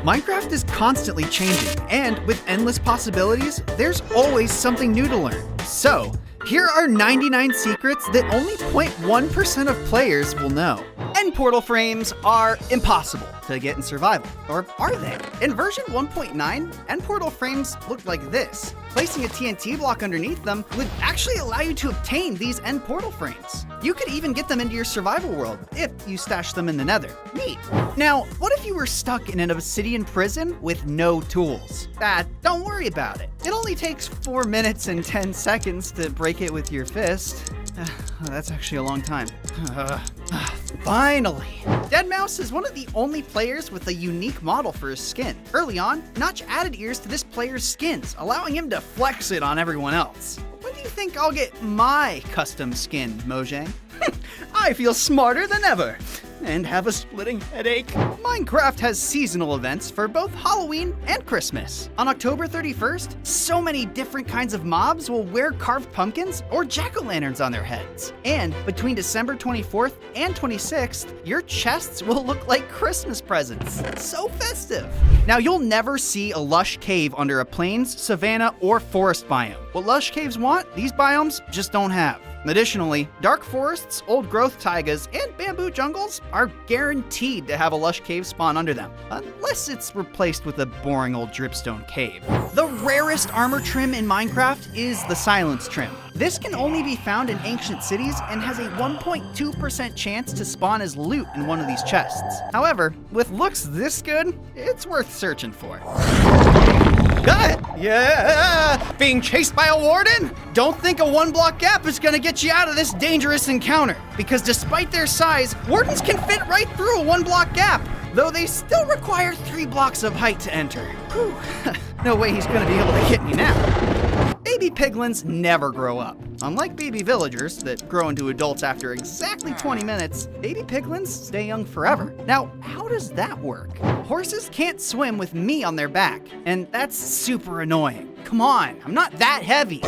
Minecraft is constantly changing, and with endless possibilities, there's always something new to learn. So, here are 99 secrets that only 0.1% of players will know. End portal frames are impossible to get in survival, or are they? In version 1.9, end portal frames looked like this. Placing a TNT block underneath them would actually allow you to obtain these end portal frames. You could even get them into your survival world if you stash them in the nether. Neat. Now, what if you were stuck in an obsidian prison with no tools? Don't worry about it. It only takes 4 minutes and 10 seconds to break it with your fist. That's actually a long time. Finally! deadmau5 is one of the only players with a unique model for his skin. Early on, Notch added ears to this player's skins, allowing him to flex it on everyone else. When do you think I'll get my custom skin, Mojang? I feel smarter than ever and have a splitting headache. Minecraft has seasonal events for both Halloween and Christmas. On October 31st, so many different kinds of mobs will wear carved pumpkins or jack-o'-lanterns on their heads. And between December 24th and 26th, your chests will look like Christmas presents. So festive. Now, you'll never see a lush cave under a plains, savanna, or forest biome. What lush caves want, these biomes just don't have. Additionally, dark forests, old-growth taigas, and bamboo jungles are guaranteed to have a lush cave spawn under them, unless it's replaced with a boring old dripstone cave. The rarest armor trim in Minecraft is the Silence Trim. This can only be found in ancient cities and has a 1.2% chance to spawn as loot in one of these chests. However, with looks this good, it's worth searching for. Yeah! Being chased by a warden? Don't think a 1-block gap is gonna get you out of this dangerous encounter, because despite their size, wardens can fit right through a 1-block gap, though they still require 3 blocks of height to enter. Whew. No way he's gonna be able to hit me now. Baby piglins never grow up. Unlike baby villagers that grow into adults after exactly 20 minutes, baby piglins stay young forever. Now, how does that work? Horses can't swim with me on their back, and that's super annoying. Come on, I'm not that heavy.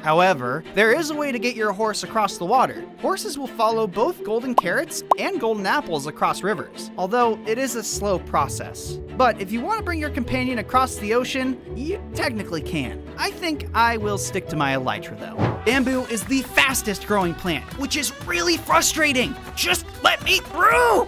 However, there is a way to get your horse across the water. Horses will follow both golden carrots and golden apples across rivers, although it is a slow process. But if you want to bring your companion across the ocean, you technically can. I think I will stick to my elytra though. Bamboo is the fastest growing plant, which is really frustrating. Just let me through!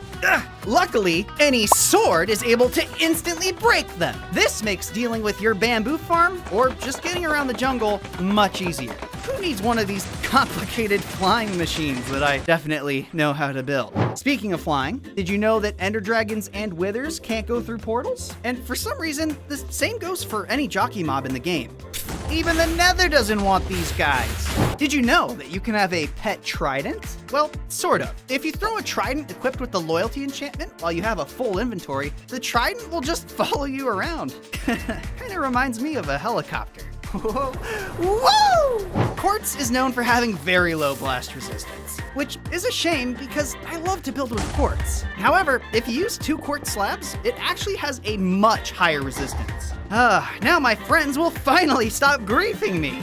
Luckily, any sword is able to instantly break them. This makes dealing with your bamboo farm or just getting around the jungle much easier. Who needs one of these complicated flying machines that I definitely know how to build? Speaking of flying, did you know that ender dragons and withers can't go through portals? And for some reason, the same goes for any jockey mob in the game. Even the nether doesn't want these guys. Did you know that you can have a pet trident? Well, sort of. If you throw a trident equipped with the loyalty enchantment while you have a full inventory, the trident will just follow you around. Kinda reminds me of a helicopter. Whoa! Quartz is known for having very low blast resistance, which is a shame because I love to build with quartz. However, if you use 2 quartz slabs, it actually has a much higher resistance. Now my friends will finally stop griefing me.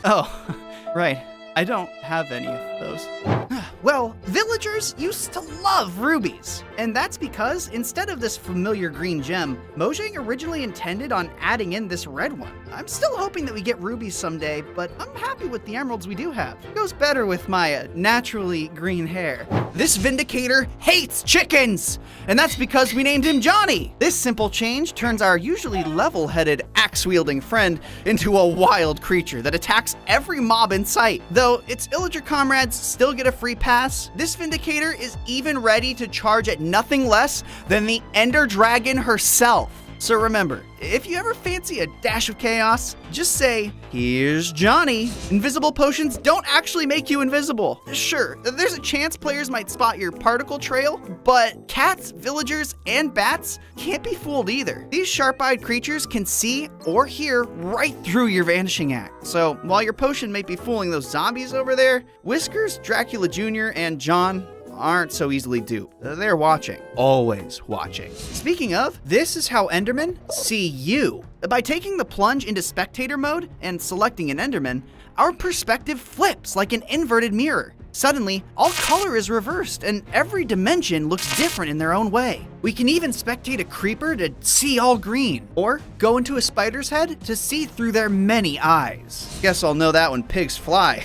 Oh, right. I don't have any of those. Well, villagers used to love rubies, and that's because instead of this familiar green gem, Mojang originally intended on adding in this red one. I'm still hoping that we get rubies someday, but I'm happy with the emeralds we do have. It goes better with my naturally green hair. This Vindicator hates chickens, and that's because we named him Johnny. This simple change turns our usually level-headed, axe-wielding friend into a wild creature that attacks every mob in sight. Though its illager comrades still get a free pass, this Vindicator is even ready to charge at nothing less than the Ender Dragon herself. So remember, if you ever fancy a dash of chaos, just say, "Here's Johnny." Invisible potions don't actually make you invisible. Sure, there's a chance players might spot your particle trail, but cats, villagers, and bats can't be fooled either. These sharp-eyed creatures can see or hear right through your vanishing act. So while your potion may be fooling those zombies over there, Whiskers, Dracula Jr., and John aren't so easily duped. They're watching. Always watching. Speaking of, this is how Endermen see you. By taking the plunge into spectator mode and selecting an Enderman, our perspective flips like an inverted mirror. Suddenly, all color is reversed and every dimension looks different in their own way. We can even spectate a creeper to see all green, or go into a spider's head to see through their many eyes. Guess I'll know that when pigs fly.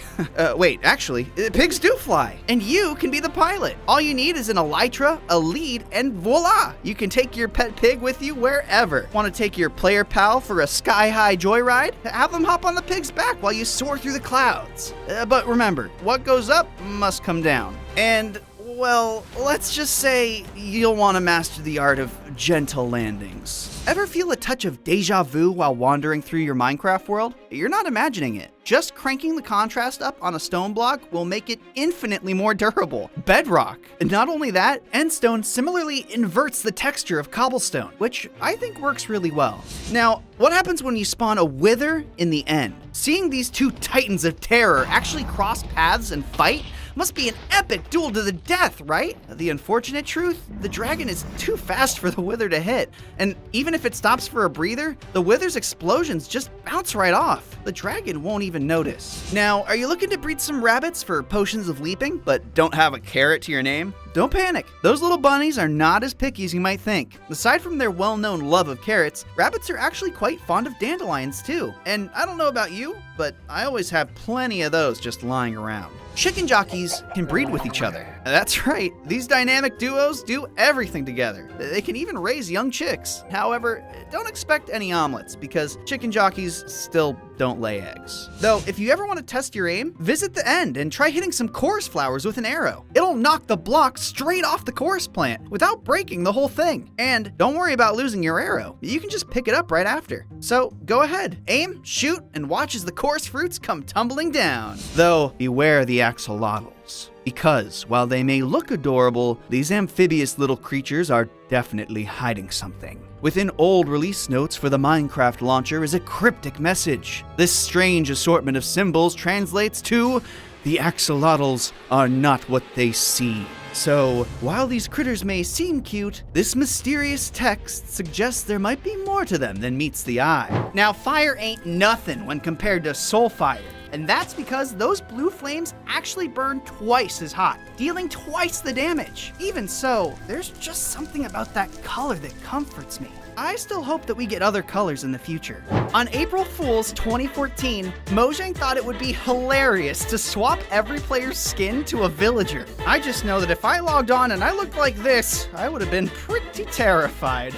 Wait, actually, pigs do fly, and you can be the pilot. All you need is an elytra, a lead, and voila! You can take your pet pig with you wherever. Want to take your player pal for a sky-high joyride? Have them hop on the pig's back while you soar through the clouds. But remember, what goes up must come down. And well, let's just say you'll want to master the art of gentle landings. Ever feel a touch of deja vu while wandering through your Minecraft world? You're not imagining it. Just cranking the contrast up on a stone block will make it infinitely more durable. Bedrock. And not only that, Endstone similarly inverts the texture of cobblestone, which I think works really well. Now, what happens when you spawn a Wither in the end? Seeing these two titans of terror actually cross paths and fight must be an epic duel to the death, right? The unfortunate truth, the dragon is too fast for the Wither to hit, and even if it stops for a breather, the Wither's explosions just bounce right off. The dragon won't even notice. Now, are you looking to breed some rabbits for potions of leaping, but don't have a carrot to your name? Don't panic. Those little bunnies are not as picky as you might think. Aside from their well-known love of carrots, rabbits are actually quite fond of dandelions too. And I don't know about you, but I always have plenty of those just lying around. Chicken jockeys can breed with each other. That's right, these dynamic duos do everything together. They can even raise young chicks. However, don't expect any omelets because chicken jockeys still don't lay eggs. Though, if you ever want to test your aim, visit the end and try hitting some chorus flowers with an arrow. It'll knock the block straight off the chorus plant without breaking the whole thing. And don't worry about losing your arrow. You can just pick it up right after. So go ahead, aim, shoot, and watch as the chorus fruits come tumbling down. Though, beware the axolotls. Because while they may look adorable, these amphibious little creatures are definitely hiding something. Within old release notes for the Minecraft launcher is a cryptic message. This strange assortment of symbols translates to, the axolotls are not what they seem. So, while these critters may seem cute, this mysterious text suggests there might be more to them than meets the eye. Now, fire ain't nothing when compared to Soulfire. And that's because those blue flames actually burn twice as hot, dealing twice the damage. Even so, there's just something about that color that comforts me. I still hope that we get other colors in the future. On April Fool's 2014, Mojang thought it would be hilarious to swap every player's skin to a villager. I just know that if I logged on and I looked like this, I would have been pretty terrified.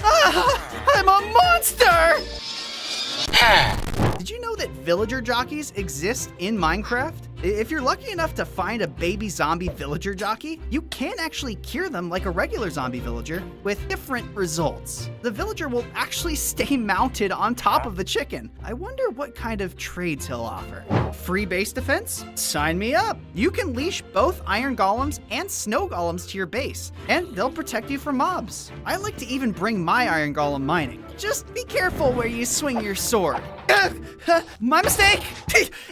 I'm a monster! Did you know that villager jockeys exist in Minecraft? If you're lucky enough to find a baby zombie villager jockey, you can actually cure them like a regular zombie villager with different results. The villager will actually stay mounted on top of the chicken. I wonder what kind of trades he'll offer. Free base defense? Sign me up! You can leash both iron golems and snow golems to your base, and they'll protect you from mobs. I like to even bring my iron golem mining. Just be careful where you swing your sword. My mistake!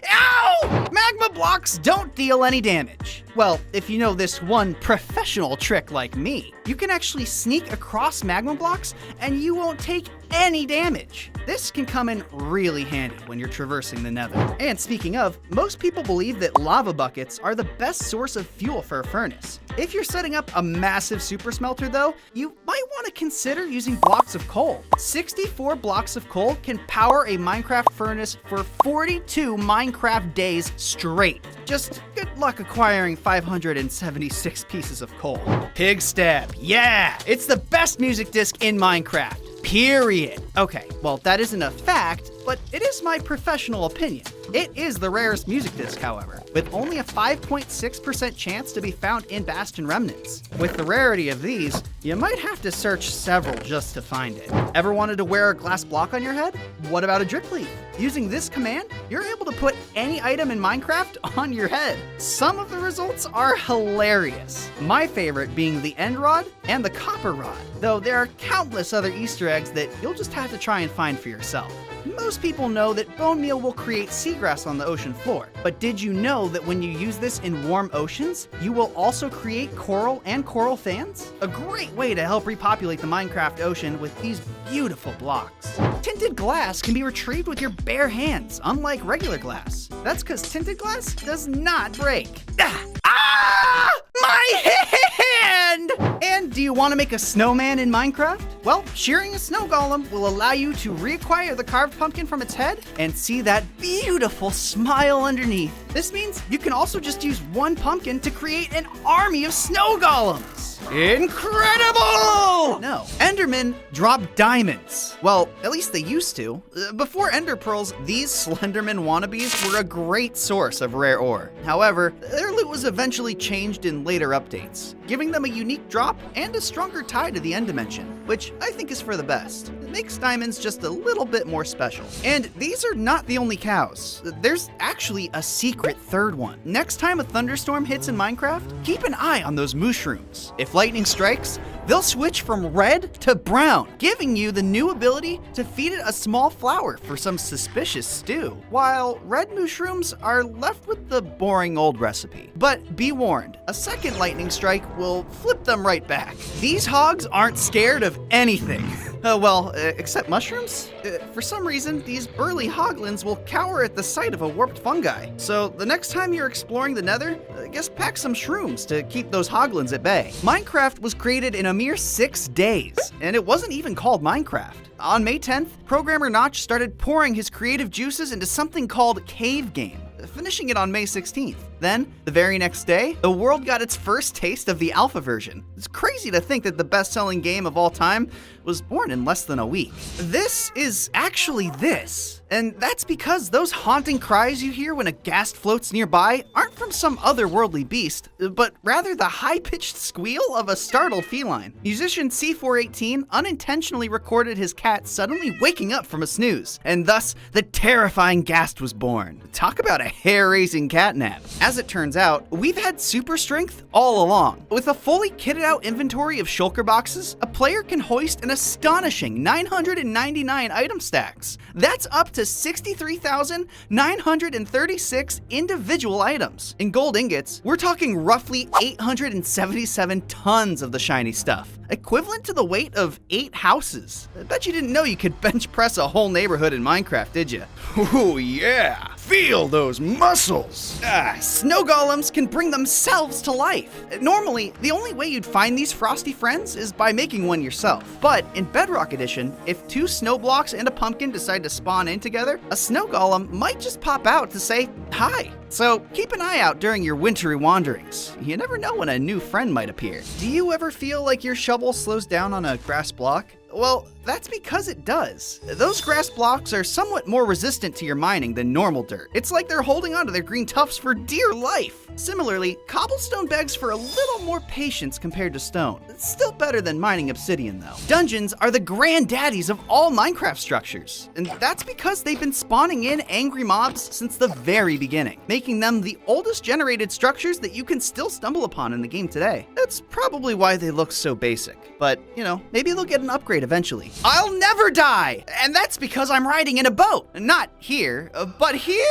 Ow! Magma blocks don't deal any damage. Well, if you know this one professional trick like me, you can actually sneak across magma blocks and you won't take any damage. This can come in really handy when you're traversing the Nether. And speaking of, most people believe that lava buckets are the best source of fuel for a furnace. If you're setting up a massive super smelter though, you might want to consider using blocks of coal. 64 blocks of coal can power a Minecraft furnace for 42 Minecraft days straight. Just good luck acquiring 576 pieces of coal. Pig Stab, yeah! It's the best music disc in Minecraft. Period. Okay, well, that isn't a fact, but it is my professional opinion. It is the rarest music disc, however, with only a 5.6% chance to be found in Bastion Remnants. With the rarity of these, you might have to search several just to find it. Ever wanted to wear a glass block on your head? What about a drip leaf? Using this command, you're able to put any item in Minecraft on your head. Some of the results are hilarious. My favorite being the end rod and the copper rod, though there are countless other Easter eggs that you'll just have to try and find for yourself. Most people know that bone meal will create seagrass on the ocean floor, but did you know that when you use this in warm oceans, you will also create coral and coral fans? A great way to help repopulate the Minecraft ocean with these beautiful blocks. Tinted glass can be retrieved with your bare hands, unlike regular glass. That's because tinted glass does not break. My hand! And do you want to make a snowman in Minecraft? Well, shearing a snow golem will allow you to reacquire the carved pumpkin from its head and see that beautiful smile underneath. This means you can also just use one pumpkin to create an army of snow golems. Incredible! No, Endermen drop diamonds. Well, at least they used to. Before Ender Pearls, these Slenderman wannabes were a great source of rare ore. However, their loot was eventually changed in later updates, giving them a unique drop and a stronger tie to the end dimension, which I think is for the best. It makes diamonds just a little bit more special. And these are not the only cows. There's actually a secret third one. Next time a thunderstorm hits in Minecraft, keep an eye on those mushrooms. If lightning strikes, they'll switch from red to brown, giving you the new ability to feed it a small flower for some suspicious stew, while red mushrooms are left with the boring old recipe. But be warned, a second lightning strike will flip them right back. These hogs aren't scared of anything. Except mushrooms? For some reason, these burly hoglins will cower at the sight of a warped fungi. So the next time you're exploring the nether, just pack some shrooms to keep those hoglins at bay. Minecraft was created in a mere 6 days, and it wasn't even called Minecraft. On May 10th, programmer Notch started pouring his creative juices into something called Cave Game, finishing it on May 16th. Then, the very next day, the world got its first taste of the alpha version. It's crazy to think that the best-selling game of all time was born in less than a week. This is actually this. And that's because those haunting cries you hear when a ghast floats nearby aren't from some otherworldly beast, but rather the high-pitched squeal of a startled feline. Musician C418 unintentionally recorded his cat suddenly waking up from a snooze, and thus the terrifying ghast was born. Talk about a hair-raising catnap. As it turns out, we've had super strength all along. With a fully kitted out inventory of shulker boxes, a player can hoist an astonishing 999 item stacks. That's up to 63,936 individual items. In gold ingots, we're talking roughly 877 tons of the shiny stuff, equivalent to the weight of 8 houses. I bet you didn't know you could bench press a whole neighborhood in Minecraft, did you? Oh yeah, feel those muscles. Snow golems can bring themselves to life. Normally, the only way you'd find these frosty friends is by making one yourself. But in Bedrock Edition, if 2 snow blocks and a pumpkin decide to spawn in together, a snow golem might just pop out to say hi. So keep an eye out during your wintry wanderings. You never know when a new friend might appear. Do you ever feel like your shovel slows down on a grass block? Well, that's because it does. Those grass blocks are somewhat more resistant to your mining than normal dirt. It's like they're holding onto their green tufts for dear life. Similarly, cobblestone begs for a little more patience compared to stone. It's still better than mining obsidian though. Dungeons are the granddaddies of all Minecraft structures, and that's because they've been spawning in angry mobs since the very beginning, making them the oldest generated structures that you can still stumble upon in the game today. That's probably why they look so basic, but maybe they'll get an upgrade eventually. I'll never die! And that's because I'm riding in a boat. Not here, but here!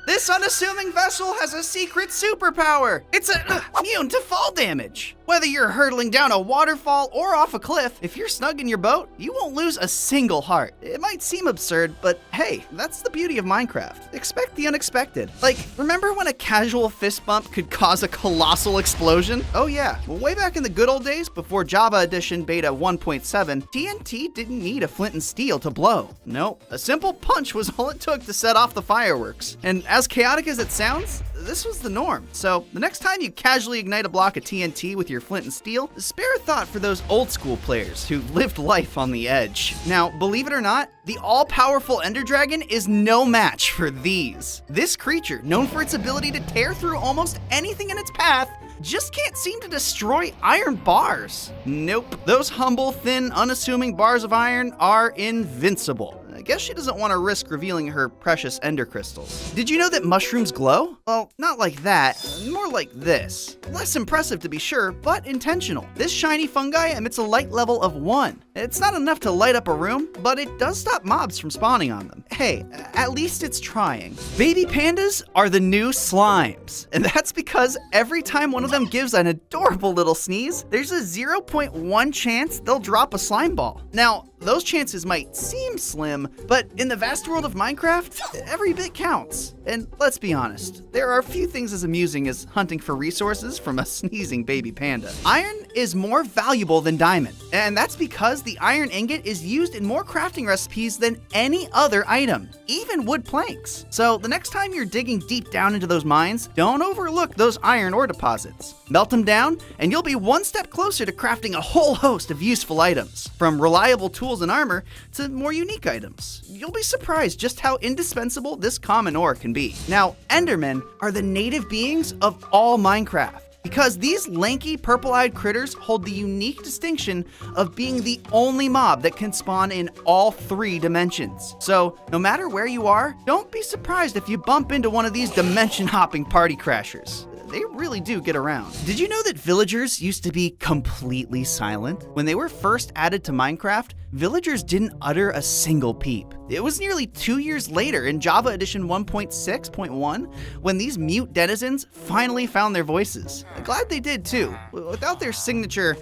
This unassuming vessel has a secret superpower. It's immune to fall damage. Whether you're hurtling down a waterfall or off a cliff, if you're snug in your boat, you won't lose a single heart. It might seem absurd, but hey, that's the beauty of Minecraft. Expect the unexpected. Like, remember when a casual fist bump could cause a colossal explosion? Oh yeah, well, way back in the good old days, before Java Edition Beta 1.7, TNT didn't need a flint and steel to blow. Nope, a simple punch was all it took to set off the fireworks. And as chaotic as it sounds, this was the norm. So the next time you casually ignite a block of TNT with your flint and steel, spare a thought for those old school players who lived life on the edge. Now, believe it or not, the all-powerful Ender Dragon is no match for these. This creature, known for its ability to tear through almost anything in its path, just can't seem to destroy iron bars. Nope, those humble, thin, unassuming bars of iron are invincible. I guess she doesn't want to risk revealing her precious ender crystals. Did you know that mushrooms glow? Well, not like that, more like this. Less impressive to be sure, but intentional. This shiny fungi emits a light level of 1, It's not enough to light up a room, but it does stop mobs from spawning on them. Hey, at least it's trying. Baby pandas are the new slimes, and that's because every time one of them gives an adorable little sneeze, there's a 0.1 chance they'll drop a slime ball. Now, those chances might seem slim, but in the vast world of Minecraft, every bit counts. And let's be honest, there are few things as amusing as hunting for resources from a sneezing baby panda. Iron is more valuable than diamond, and that's because the iron ingot is used in more crafting recipes than any other item, even wood planks. So the next time you're digging deep down into those mines, don't overlook those iron ore deposits. Melt them down, and you'll be one step closer to crafting a whole host of useful items, from reliable tools and armor to more unique items. You'll be surprised just how indispensable this common ore can be. Now, Endermen are the native beings of all Minecraft, because these lanky, purple-eyed critters hold the unique distinction of being the only mob that can spawn in all 3 dimensions. So, no matter where you are, don't be surprised if you bump into one of these dimension-hopping party crashers. They really do get around. Did you know that villagers used to be completely silent? When they were first added to Minecraft, villagers didn't utter a single peep. It was nearly 2 years later in Java Edition 1.6.1 when these mute denizens finally found their voices. I'm glad they did too. Without their signature,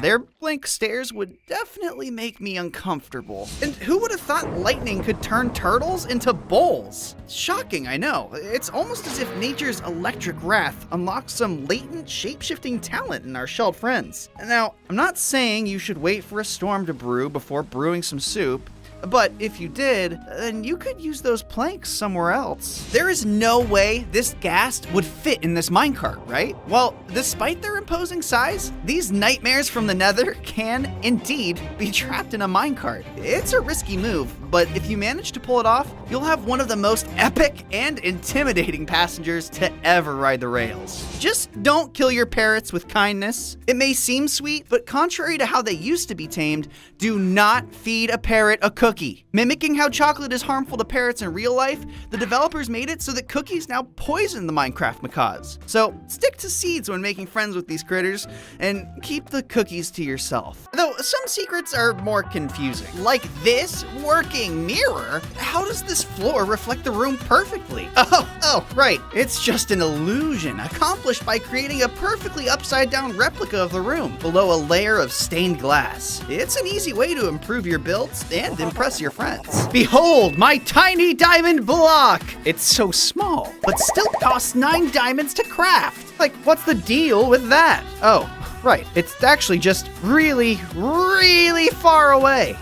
their blank stares would definitely make me uncomfortable. And who would have thought lightning could turn turtles into bowls? Shocking, I know. It's almost as if nature's electric wrath unlocks some latent shape-shifting talent in our shelled friends. Now, I'm not saying you should wait for a storm to brew before brewing some soup, but if you did, then you could use those planks somewhere else. There is no way this ghast would fit in this minecart, right? Well, despite their imposing size, these nightmares from the nether can, indeed, be trapped in a minecart. It's a risky move, but if you manage to pull it off, you'll have one of the most epic and intimidating passengers to ever ride the rails. Just don't kill your parrots with kindness. It may seem sweet, but contrary to how they used to be tamed, do not feed a parrot a cookie. Mimicking how chocolate is harmful to parrots in real life, the developers made it so that cookies now poison the Minecraft macaws. So stick to seeds when making friends with these critters, and keep the cookies to yourself. Though some secrets are more confusing. Like this working mirror? How does this floor reflect the room perfectly? Oh, right. It's just an illusion accomplished by creating a perfectly upside down replica of the room below a layer of stained glass. It's an easy way to improve your builds and impress your friends. Behold, my tiny diamond block! It's so small, but still costs 9 diamonds to craft. Like, what's the deal with that? Oh, right. It's actually just really, really far away.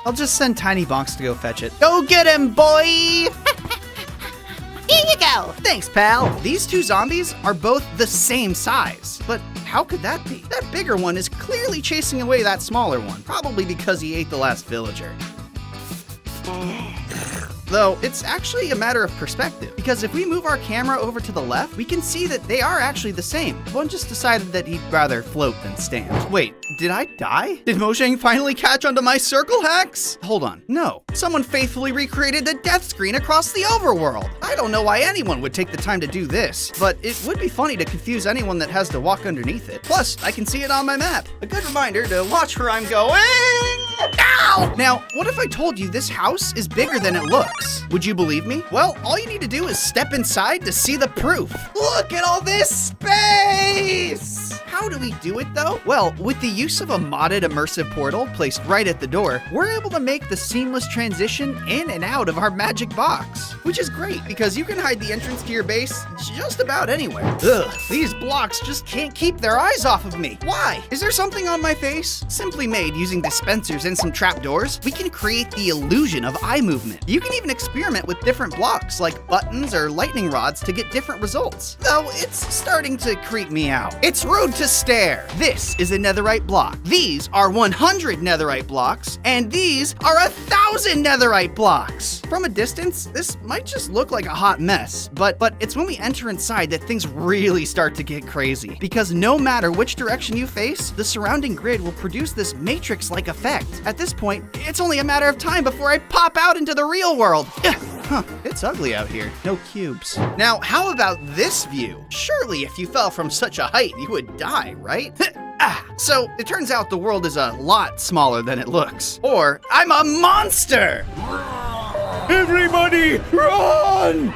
I'll just send Tiny Bonks to go fetch it. Go get him, boy! Here you go! Thanks, pal. These 2 zombies are both the same size, but how could that be? That bigger one is clearly chasing away that smaller one, probably because he ate the last villager. Though, it's actually a matter of perspective, because if we move our camera over to the left, we can see that they are actually the same. One just decided that he'd rather float than stand. Wait, did I die? Did Mojang finally catch onto my circle hacks? Hold on, no. Someone faithfully recreated the death screen across the overworld. I don't know why anyone would take the time to do this, but it would be funny to confuse anyone that has to walk underneath it. Plus, I can see it on my map. A good reminder to watch where I'm going. Ow! Now, what if I told you this house is bigger than it looks? Would you believe me? Well, all you need to do is step inside to see the proof. Look at all this space! How do we do it though? Well, with the use of a modded immersive portal placed right at the door, we're able to make the seamless transition in and out of our magic box, which is great because you can hide the entrance to your base just about anywhere. Ugh, these blocks just can't keep their eyes off of me. Why? Is there something on my face? Simply made using dispensers and some trapdoors, we can create the illusion of eye movement. You can even experiment with different blocks like buttons or lightning rods to get different results. Though it's starting to creep me out. It's rude to stare. This is a netherite block. These are 100 netherite blocks, and these are 1,000 netherite blocks. From a distance, this might just look like a hot mess, but it's when we enter inside that things really start to get crazy. Because no matter which direction you face, the surrounding grid will produce this matrix-like effect. At this point, it's only a matter of time before I pop out into the real world. Huh, it's ugly out here. No cubes. Now, how about this view? Surely if you fell from such a height, you would die, right? So it turns out the world is a lot smaller than it looks. Or I'm a monster! Everybody, run!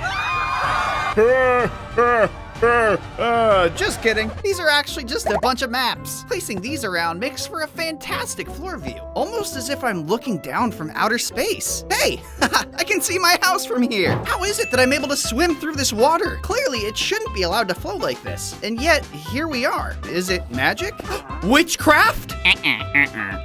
Just kidding. These are actually just a bunch of maps. Placing these around makes for a fantastic floor view, almost as if I'm looking down from outer space. Hey, I can see my house from here. How is it that I'm able to swim through this water? Clearly, it shouldn't be allowed to flow like this, and yet here we are. Is it magic? Witchcraft?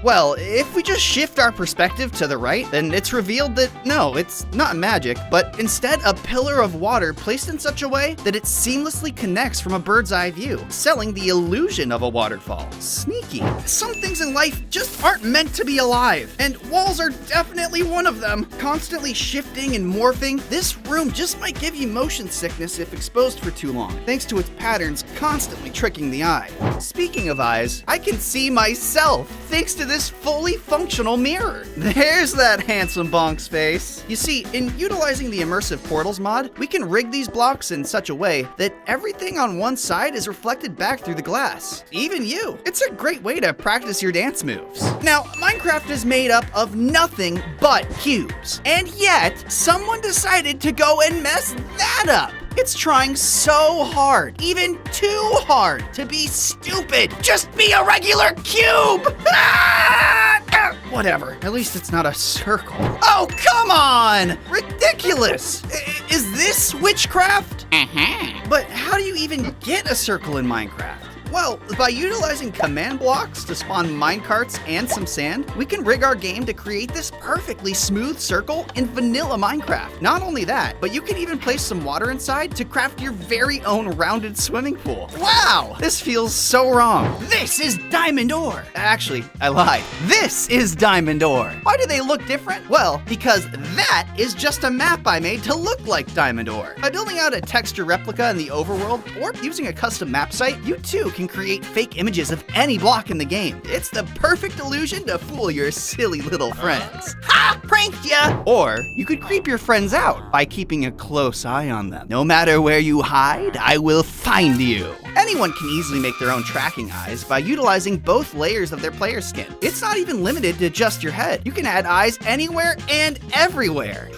Well, if we just shift our perspective to the right, then it's revealed that no, it's not magic, but instead a pillar of water placed in such a way that it seamlessly connects from a bird's eye view, selling the illusion of a waterfall. Sneaky. Some things in life just aren't meant to be alive, and walls are definitely one of them. Constantly shifting and morphing, this room just might give you motion sickness if exposed for too long, thanks to its patterns constantly tricking the eye. Speaking of eyes, I can see myself thanks to this fully functional mirror. There's that handsome bonk's face. You see, in utilizing the Immersive Portals mod, we can rig these blocks in such a way that everything on one side is reflected back through the glass. Even you. It's a great way to practice your dance moves. Now, Minecraft is made up of nothing but cubes. And yet, someone decided to go and mess that up. It's trying so hard, even too hard, to be stupid. Just be a regular cube! Whatever, at least it's not a circle. Oh, come on! Ridiculous! Is this witchcraft? But how do you even get a circle in Minecraft? Well, by utilizing command blocks to spawn minecarts and some sand, we can rig our game to create this perfectly smooth circle in vanilla Minecraft. Not only that, but you can even place some water inside to craft your very own rounded swimming pool. Wow! This feels so wrong. This is Diamond Ore. Actually, I lied. This is Diamond Ore. Why do they look different? Well, because that is just a map I made to look like Diamond Ore. By building out a texture replica in the overworld or using a custom map site, you too can create fake images of any block in the game. It's the perfect illusion to fool your silly little friends. Ha! Pranked ya! Or you could creep your friends out by keeping a close eye on them. No matter where you hide, I will find you. Anyone can easily make their own tracking eyes by utilizing both layers of their player skin. It's not even limited to just your head. You can add eyes anywhere and everywhere.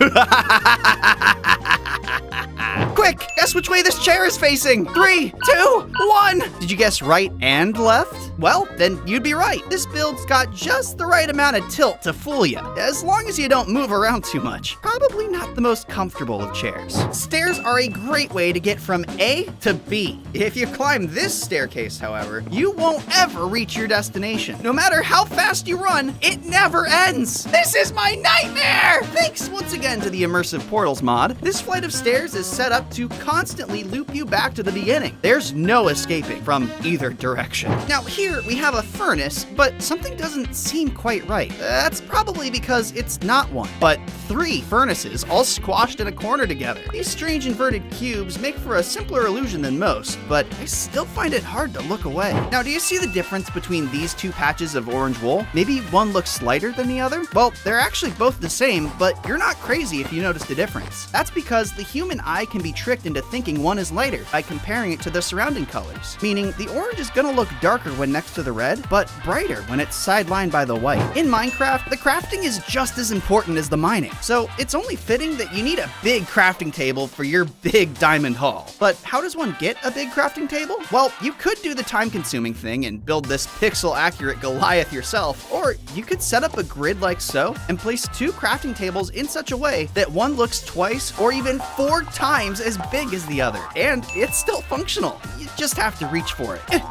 Quick, guess which way this chair is facing. 3, 2, 1. Did you guess right and left? Well, then you'd be right. This build's got just the right amount of tilt to fool you, as long as you don't move around too much. Probably not the most comfortable of chairs. Stairs are a great way to get from A to B. If you climb this staircase, however, you won't ever reach your destination. No matter how fast you run, it never ends. This is my nightmare! Thanks once again to the Immersive Portals mod. This flight of stairs is set up to constantly loop you back to the beginning. There's no escaping from either direction. Now here we have a furnace, but something doesn't seem quite right. That's probably because it's not one, but 3 furnaces all squashed in a corner together. These strange inverted cubes make for a simpler illusion than most, but I still find it hard to look away. Now, do you see the difference between these 2 patches of orange wool? Maybe one looks lighter than the other? Well, they're actually both the same, but you're not crazy if you notice the difference. That's because the human eye can be tricked into thinking one is lighter by comparing it to the surrounding colors, meaning the orange is gonna look darker when next to the red, but brighter when it's sidelined by the white. In Minecraft, the crafting is just as important as the mining, so it's only fitting that you need a big crafting table for your big diamond haul. But how does one get a big crafting table? Well, you could do the time-consuming thing and build this pixel-accurate Goliath yourself, or you could set up a grid like so and place 2 crafting tables in such a way that one looks twice or even 4 times as big as the other, and it's still functional. You just have to reach for it.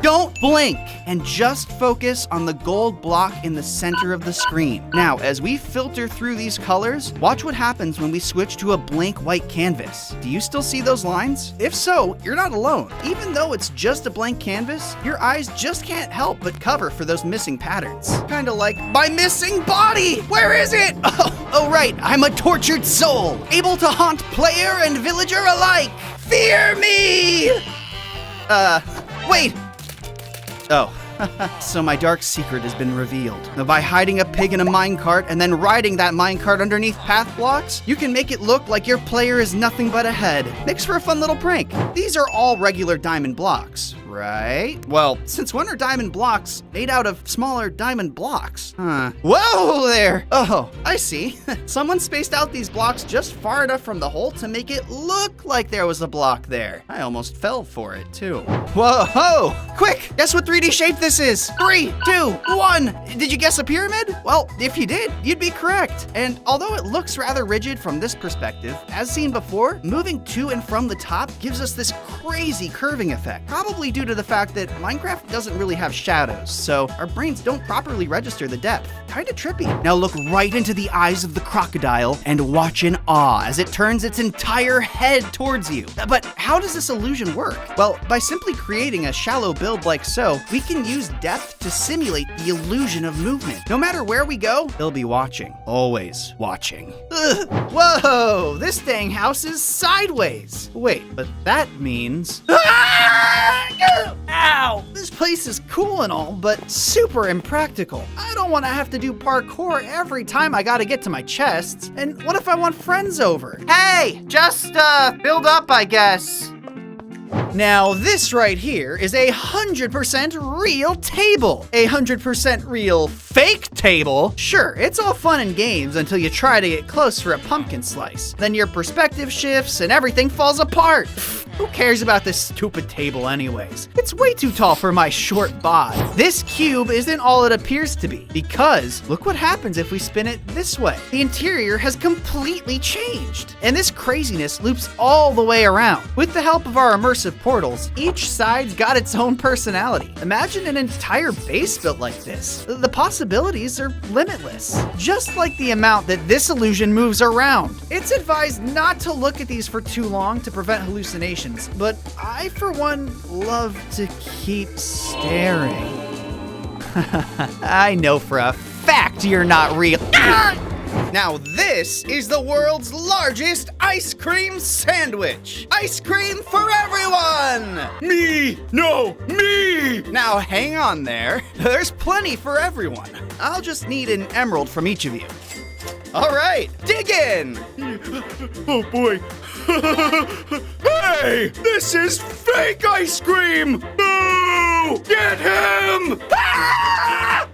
Don't blink and just focus on the gold block in the center of the screen. Now, as we filter through these colors, watch what happens when we switch to a blank white canvas. Do you still see those lines? If so, you're not alone. Even though it's just a blank canvas, your eyes just can't help but cover for those missing patterns. Kinda like my missing body! Where is it? Oh right, I'm a tortured soul, able to haunt player and villager alike. Fear me! Wait! Oh. So my dark secret has been revealed. Now, by hiding a pig in a minecart and then riding that minecart underneath path blocks, you can make it look like your player is nothing but a head. Makes for a fun little prank. These are all regular diamond blocks, right? Well, since when are diamond blocks made out of smaller diamond blocks? Whoa there! Oh, I see. Someone spaced out these blocks just far enough from the hole to make it look like there was a block there. I almost fell for it, too. Whoa! Quick! Guess what 3D shape this is? 3, 2, 1! Did you guess a pyramid? Well, if you did, you'd be correct. And although it looks rather rigid from this perspective, as seen before, moving to and from the top gives us this crazy curving effect, probably due to the fact that Minecraft doesn't really have shadows, so our brains don't properly register the depth. Kinda trippy. Now look right into the eyes of the crocodile and watch in awe as it turns its entire head towards you. But how does this illusion work? Well, by simply creating a shallow build like so, we can use depth to simulate the illusion of movement. No matter where we go, they'll be watching. Always watching. Ugh. Whoa! This dang house is sideways. Wait, but that means... Ow! This place is cool and all, but super impractical. I don't want to have to do parkour every time I gotta get to my chests. And what if I want friends over? Hey! Just, build up, I guess. Now, this right here is 100% real table. 100% real fake table. Sure, it's all fun and games until you try to get close for a pumpkin slice. Then your perspective shifts and everything falls apart. Who cares about this stupid table anyways? It's way too tall for my short bod. This cube isn't all it appears to be, because look what happens if we spin it this way. The interior has completely changed, and this craziness loops all the way around. With the help of our immersive portals, each side's got its own personality. Imagine an entire base built like this. The possibilities are limitless, just like the amount that this illusion moves around. It's advised not to look at these for too long to prevent hallucinations, but I, for one, love to keep staring. I know for a fact you're not real. Now this is the world's largest ice cream sandwich. Ice cream for everyone! Me! No, me! Now hang on there. There's plenty for everyone. I'll just need an emerald from each of you. All right, dig in! Oh boy. Hey! This is fake ice cream! Boo! Get him! Ah!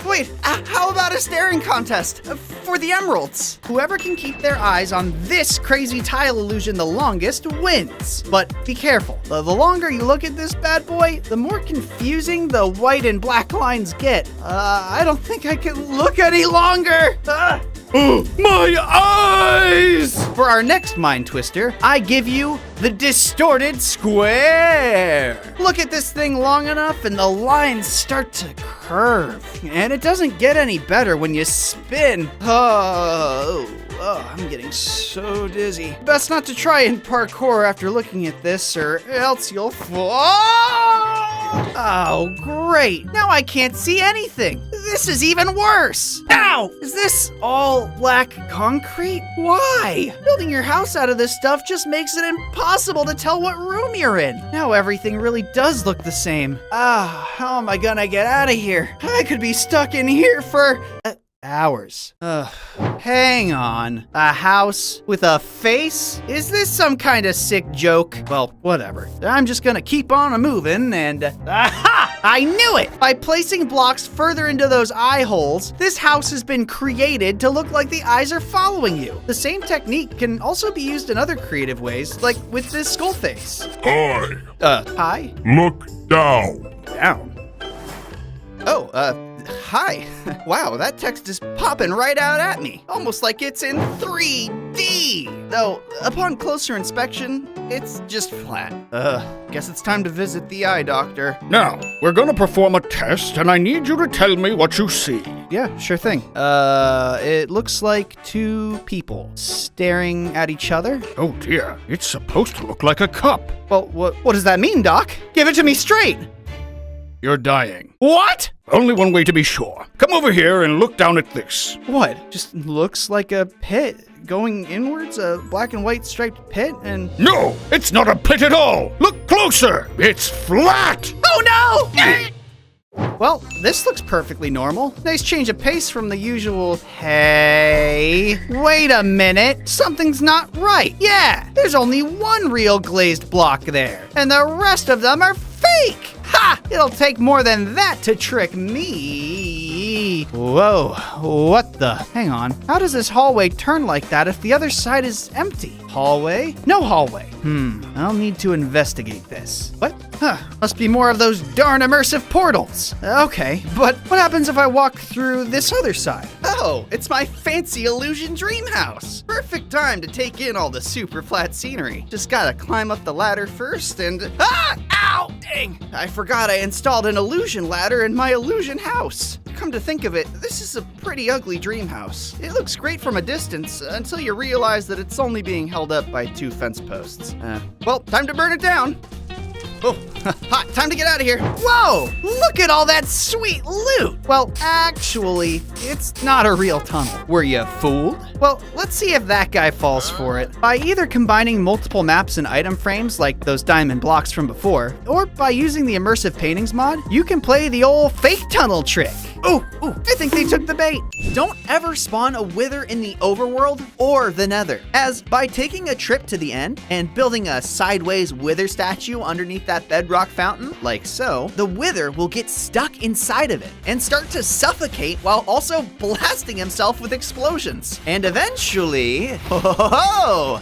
Wait, how about a staring contest for the emeralds? Whoever can keep their eyes on this crazy tile illusion the longest wins. But be careful, the longer you look at this bad boy, the more confusing the white and black lines get. I don't think I can look any longer. Oh, my eyes! For our next mind twister, I give you the distorted square. Look at this thing long enough and the lines start to curve. And it doesn't get any better when you spin. Oh, I'm getting so dizzy. Best not to try and parkour after looking at this, or else you'll fall. Oh, great. Now I can't see anything. This is even worse. Ow! Is this all black concrete? Why? Building your house out of this stuff just makes it impossible to tell what room you're in. Now everything really does look the same. How am I gonna get out of here? I could be stuck in here for... hours. Hang on. A house with a face? Is this some kind of sick joke? Well, whatever. I'm just gonna keep on a-moving and... Aha! I knew it! By placing blocks further into those eye holes, this house has been created to look like the eyes are following you. The same technique can also be used in other creative ways, like with this skull face. Hi. Hi? Look down. Down? Oh, hi. Wow, that text is popping right out at me. Almost like it's in 3D. Though, upon closer inspection, it's just flat. Guess it's time to visit the eye doctor. Now, we're gonna perform a test, and I need you to tell me what you see. Yeah, sure thing. It looks like two people staring at each other. Oh dear, it's supposed to look like a cup. Well, what does that mean, Doc? Give it to me straight. You're dying. What? Only one way to be sure. Come over here and look down at this. What? Just looks like a pit going inwards, a black and white striped pit, and... No, it's not a pit at all. Look closer. It's flat. Oh no! Well, this looks perfectly normal. Nice change of pace from the usual... Hey... Wait a minute. Something's not right. Yeah, there's only one real glazed block there, and the rest of them are fake! fake! Ha! It'll take more than that to trick me. Whoa, what the? Hang on. How does this hallway turn like that if the other side is empty? Hallway? No hallway. I'll need to investigate this. What? Must be more of those darn immersive portals. Okay, but what happens if I walk through this other side? Oh, it's my fancy illusion dream house. Perfect time to take in all the super flat scenery. Just gotta climb up the ladder first and... Ow! Dang! I forgot I installed an illusion ladder in my illusion house. Come to think of it, this is a pretty ugly dream house. It looks great from a distance until you realize that it's only being held up by 2 fence posts. Well, time to burn it down. Oh, hot, time to get out of here. Whoa, look at all that sweet loot. Well, actually, it's not a real tunnel. Were you fooled? Well, let's see if that guy falls for it. By either combining multiple maps and item frames like those diamond blocks from before, or by using the immersive paintings mod, you can play the old fake tunnel trick. Ooh, I think they took the bait. Don't ever spawn a wither in the overworld or the nether, as by taking a trip to the end and building a sideways wither statue underneath that bedrock fountain, like so, the wither will get stuck inside of it and start to suffocate while also blasting himself with explosions. And eventually,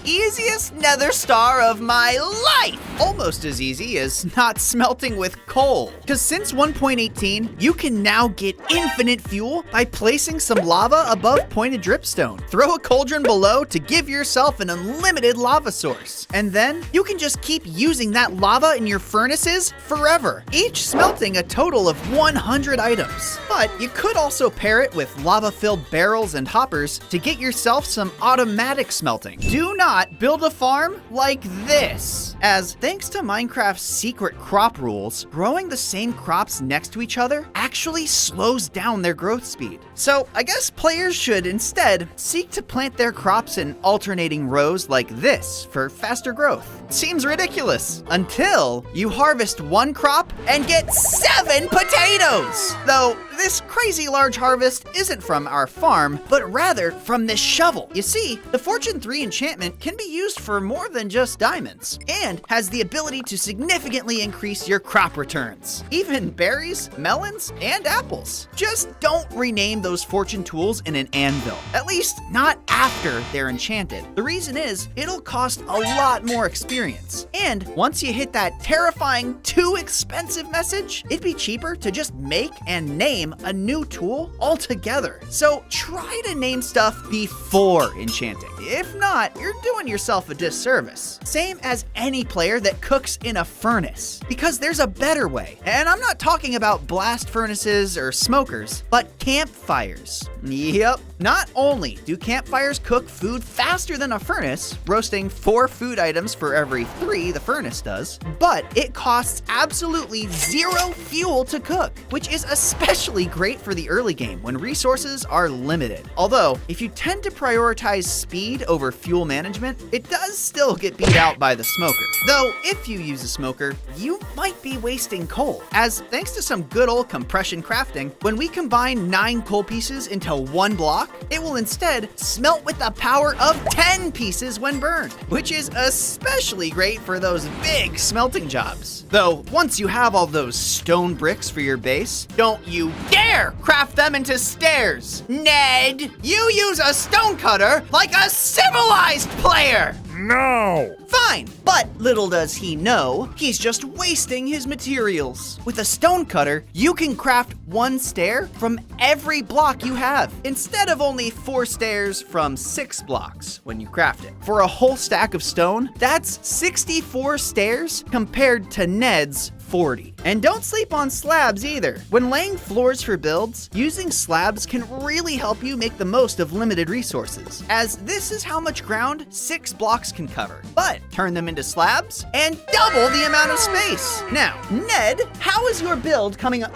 easiest nether star of my life! Almost as easy as not smelting with coal. Because since 1.18, you can now get infinite fuel by placing some lava above pointed dripstone. Throw a cauldron below to give yourself an unlimited lava source. And then you can just keep using that lava in your furnaces forever, each smelting a total of 100 items. But you could also pair it with lava-filled barrels and hoppers to get yourself some automatic smelting. Do not build a farm like this, as thanks to Minecraft's secret crop rules, growing the same crops next to each other actually slows down their growth speed. So I guess players should instead seek to plant their crops in alternating rows like this for faster growth. Seems ridiculous until you harvest 1 crop and get 7 potatoes. Though this crazy large harvest isn't from our farm, but rather from this shovel. You see, the Fortune 3 enchantment can be used for more than just diamonds, and has the ability to significantly increase your crop returns. Even berries, melons, and apples. Just don't rename those fortune tools in an anvil. At least not after they're enchanted. The reason is, it'll cost a lot more experience. And once you hit that terrifying too expensive message, it'd be cheaper to just make and name a new tool altogether. So try to name stuff before enchanting. If not, you're doing yourself a disservice. Same as any player that cooks in a furnace, because there's a better way. And I'm not talking about blast furnaces or smokers, but campfires. Yep. Not only do campfires cook food faster than a furnace, roasting 4 food items for every 3 the furnace does, but it costs absolutely 0 fuel to cook, which is especially great for the early game when resources are limited. Although, if you tend to prioritize speed over fuel management, it does still get beat out by the smoker. Though, if you use a smoker, you might be wasting coal, as thanks to some good old compression crafting, when we combine 9 coal pieces into 1 block, it will instead smelt with the power of 10 pieces when burned, which is especially great for those big smelting jobs. Though, once you have all those stone bricks for your base, don't you dare craft them into stairs! Ned, you use a stone cutter like a civilized player! No! Fine, but little does he know, he's just wasting his materials. With a stone cutter, you can craft 1 stair from every block you have, instead of only 4 stairs from 6 blocks when you craft it. For a whole stack of stone, that's 64 stairs compared to Ned's 40. And don't sleep on slabs either. When laying floors for builds, using slabs can really help you make the most of limited resources, as this is how much ground 6 blocks can cover. But turn them into slabs and double the amount of space. Now, Ned, how is your build coming up?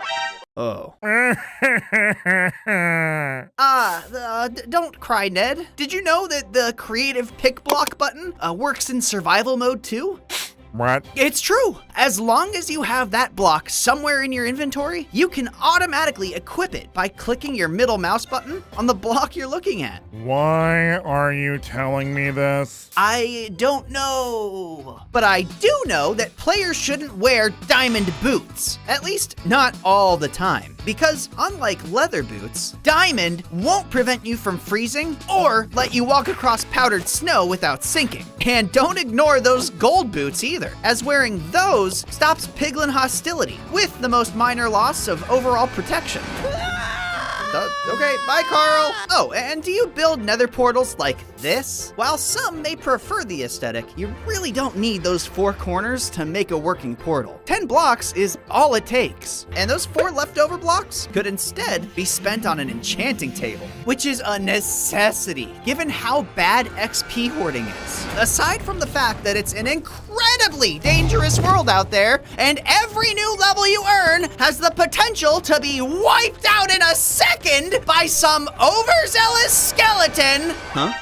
Oh. Don't cry, Ned. Did you know that the creative pick block button works in survival mode too? What? It's true. As long as you have that block somewhere in your inventory, you can automatically equip it by clicking your middle mouse button on the block you're looking at. Why are you telling me this? I don't know. But I do know that players shouldn't wear diamond boots. At least not all the time. Because unlike leather boots, diamond won't prevent you from freezing or let you walk across powdered snow without sinking. And don't ignore those gold boots either, as wearing those stops piglin hostility with the most minor loss of overall protection. Okay, bye, Carl. Oh, and do you build nether portals like this? While some may prefer the aesthetic, you really don't need those 4 corners to make a working portal. 10 blocks is all it takes. And those 4 leftover blocks could instead be spent on an enchanting table, which is a necessity given how bad XP hoarding is. Aside from the fact that it's an incredibly dangerous world out there, and every new level you earn has the potential to be wiped out in a second by some overzealous skeleton. Huh?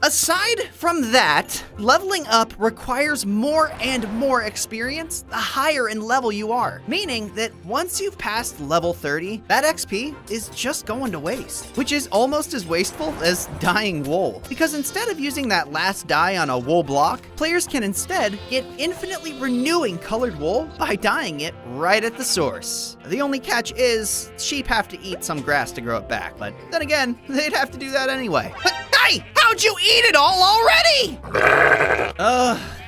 Aside from that, leveling up requires more and more experience the higher in level you are, meaning that once you've passed level 30, that XP is just going to waste, which is almost as wasteful as dyeing wool. Because instead of using that last dye on a wool block, players can instead get infinitely renewing colored wool by dyeing it right at the source. The only catch is sheep have to eat some grass to grow it back, but then again, they'd have to do that anyway. But hey, how'd you eat it all already?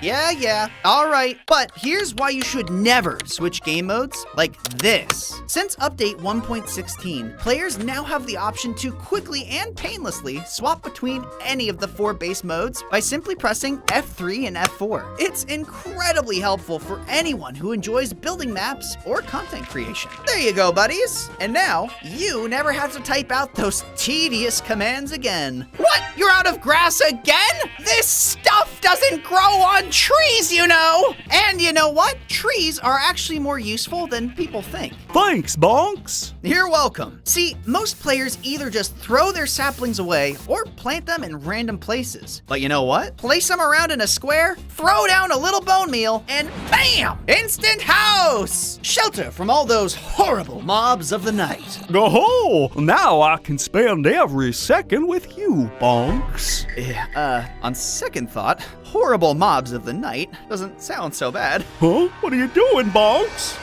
Yeah, all right. But here's why you should never switch game modes like this. Since update 1.16, players now have the option to quickly and painlessly swap between any of the 4 base modes by simply pressing F3 and F4. It's incredibly helpful for anyone who enjoys building maps or content creation. There you go, buddies. And now you never have to type out those tedious commands again. What? You're out of grass again? This stuff doesn't grow on trees, you know! And you know what? Trees are actually more useful than people think. Thanks, Bonks. You're welcome. See, most players either just throw their saplings away or plant them in random places. But you know what? Place them around in a square, throw down a little bone meal, and bam! Instant house! Shelter from all those horrible mobs of the night. Oh, now I can spend every second with you, Bonks. On second thought, horrible mobs of the night doesn't sound so bad. Huh? What are you doing, Bonks?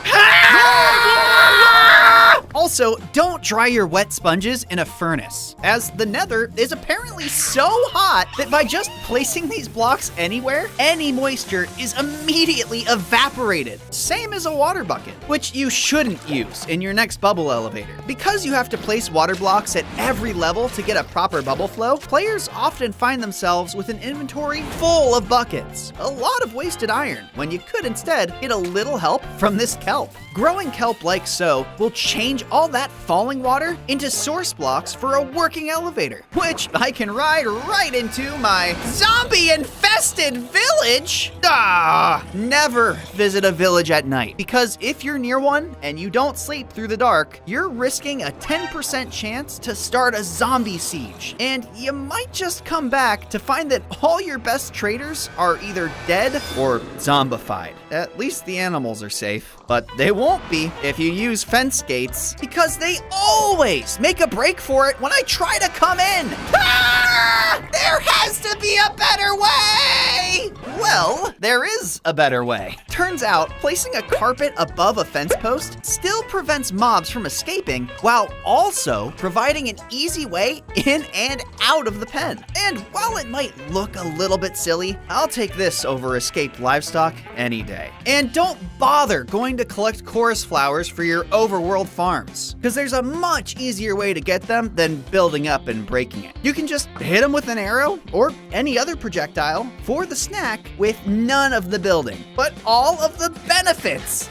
Also, don't dry your wet sponges in a furnace, as the nether is apparently so hot that by just placing these blocks anywhere, any moisture is immediately evaporated. Same as a water bucket, which you shouldn't use in your next bubble elevator. Because you have to place water blocks at every level to get a proper bubble flow, players often find themselves with an inventory full of buckets. A lot of wasted iron, when you could instead get a little help from this kelp. Growing kelp like so will change all that falling water into source blocks for a working elevator, which I can ride right into my zombie-infested village. Never visit a village at night, because if you're near one and you don't sleep through the dark, you're risking a 10% chance to start a zombie siege, and you might just come back to find that all your best traders are either dead or zombified. At least the animals are safe, but they won't be if you use fence gates, because they always make a break for it when I try to come in. There has to be a better way! Well, there is a better way. Turns out, placing a carpet above a fence post still prevents mobs from escaping, while also providing an easy way in and out of the pen. And while it might look a little bit silly, I'll take this over escaped livestock any day. And don't bother going to collect chorus flowers for your overworld farms, because there's a much easier way to get them than building up and breaking it. You can just hit them with an arrow or any other projectile for the snack with none of the building, but all of the benefits.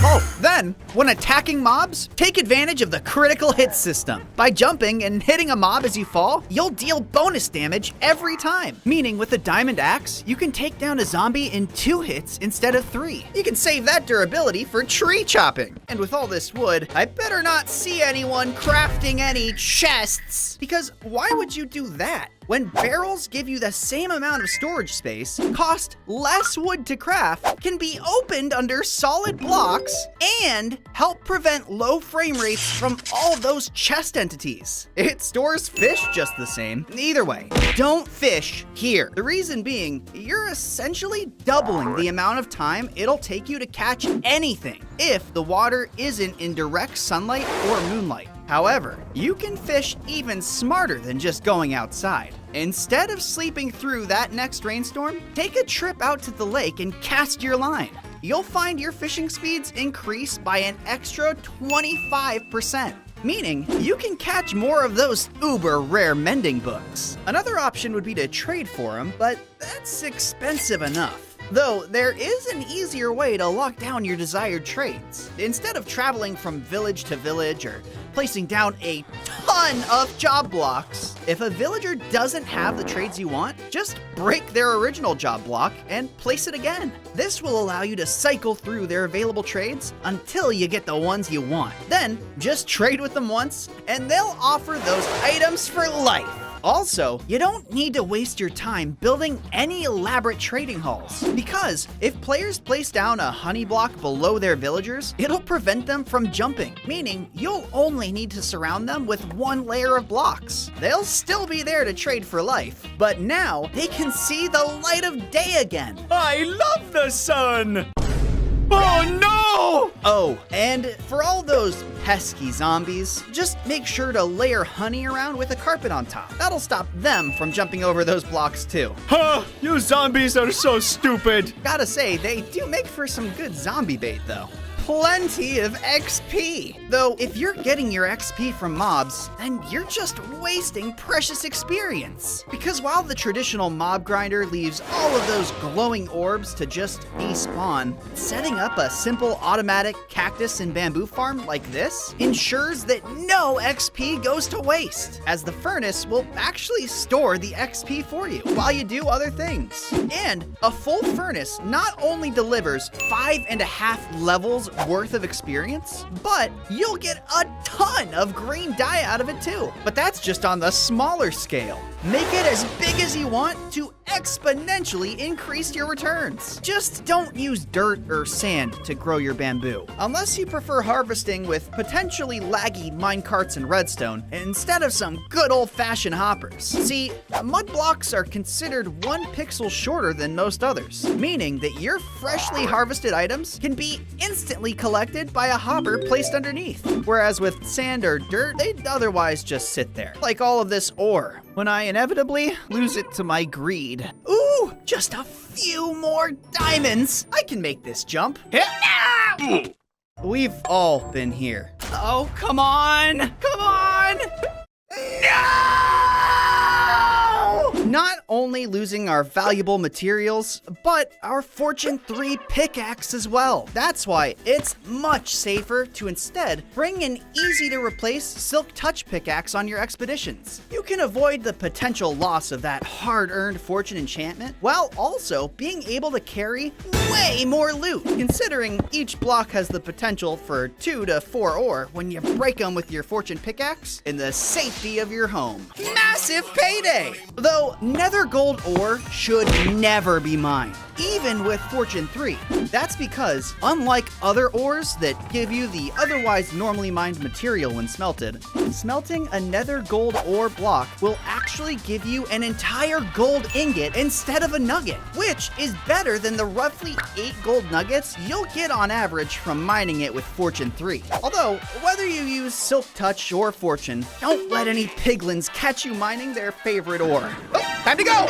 Oh, then, when attacking mobs, take advantage of the critical hit system. By jumping and hitting a mob as you fall, you'll deal bonus damage every time. Meaning with a diamond axe, you can take down a zombie in 2 hits instead of 3. You can save that durability for tree chopping. And with all this wood, I better not see anyone crafting any chests, because why would you do that? When barrels give you the same amount of storage space, cost less wood to craft, can be opened under solid blocks, and help prevent low frame rates from all those chest entities. It stores fish just the same. Either way, don't fish here. The reason being, you're essentially doubling the amount of time it'll take you to catch anything if the water isn't in direct sunlight or moonlight. However, you can fish even smarter than just going outside. Instead of sleeping through that next rainstorm, take a trip out to the lake and cast your line. You'll find your fishing speeds increase by an extra 25%. Meaning, you can catch more of those uber rare mending books. Another option would be to trade for them, but that's expensive enough. Though, there is an easier way to lock down your desired trades. Instead of traveling from village to village or placing down a ton of job blocks, if a villager doesn't have the trades you want, just break their original job block and place it again. This will allow you to cycle through their available trades until you get the ones you want. Then, just trade with them once, and they'll offer those items for life. Also, you don't need to waste your time building any elaborate trading halls, because if players place down a honey block below their villagers, it'll prevent them from jumping, meaning you'll only need to surround them with one layer of blocks. They'll still be there to trade for life, but now they can see the light of day again. I love the sun! Oh no! Oh, and for all those pesky zombies, just make sure to layer honey around with a carpet on top. That'll stop them from jumping over those blocks too. Huh, you zombies are so stupid! Gotta say, they do make for some good zombie bait though. Plenty of XP. Though, if you're getting your XP from mobs, then you're just wasting precious experience. Because while the traditional mob grinder leaves all of those glowing orbs to just despawn, setting up a simple automatic cactus and bamboo farm like this ensures that no XP goes to waste, as the furnace will actually store the XP for you while you do other things. And a full furnace not only delivers 5.5 levels worth of experience, but you'll get a ton of green dye out of it too. But that's just on the smaller scale. Make it as big as you want to exponentially increase your returns. Just don't use dirt or sand to grow your bamboo, unless you prefer harvesting with potentially laggy minecarts and redstone instead of some good old-fashioned hoppers. See, mud blocks are considered 1 pixel shorter than most others, meaning that your freshly harvested items can be instantly collected by a hopper placed underneath, whereas with sand or dirt, they'd otherwise just sit there, like all of this ore, when I inevitably lose it to my greed. Ooh, just a few more diamonds. I can make this jump. We've all been here. Oh, come on! Come on! No! Not only losing our valuable materials, but our Fortune 3 pickaxe as well. That's why it's much safer to instead bring an easy-to-replace Silk Touch pickaxe on your expeditions. You can avoid the potential loss of that hard-earned fortune enchantment, while also being able to carry way more loot, considering each block has the potential for 2 to 4 ore when you break them with your fortune pickaxe in the safety of your home. Massive payday! Though nether gold ore should never be mined, even with Fortune 3. That's because, unlike other ores that give you the otherwise normally mined material when smelted, smelting a nether gold ore block will actually give you an entire gold ingot instead of a nugget, which is better than the roughly 8 gold nuggets you'll get on average from mining it with Fortune 3. Although, whether you use Silk Touch or Fortune, don't let any piglins catch you mining their favorite ore. Oh, time to go!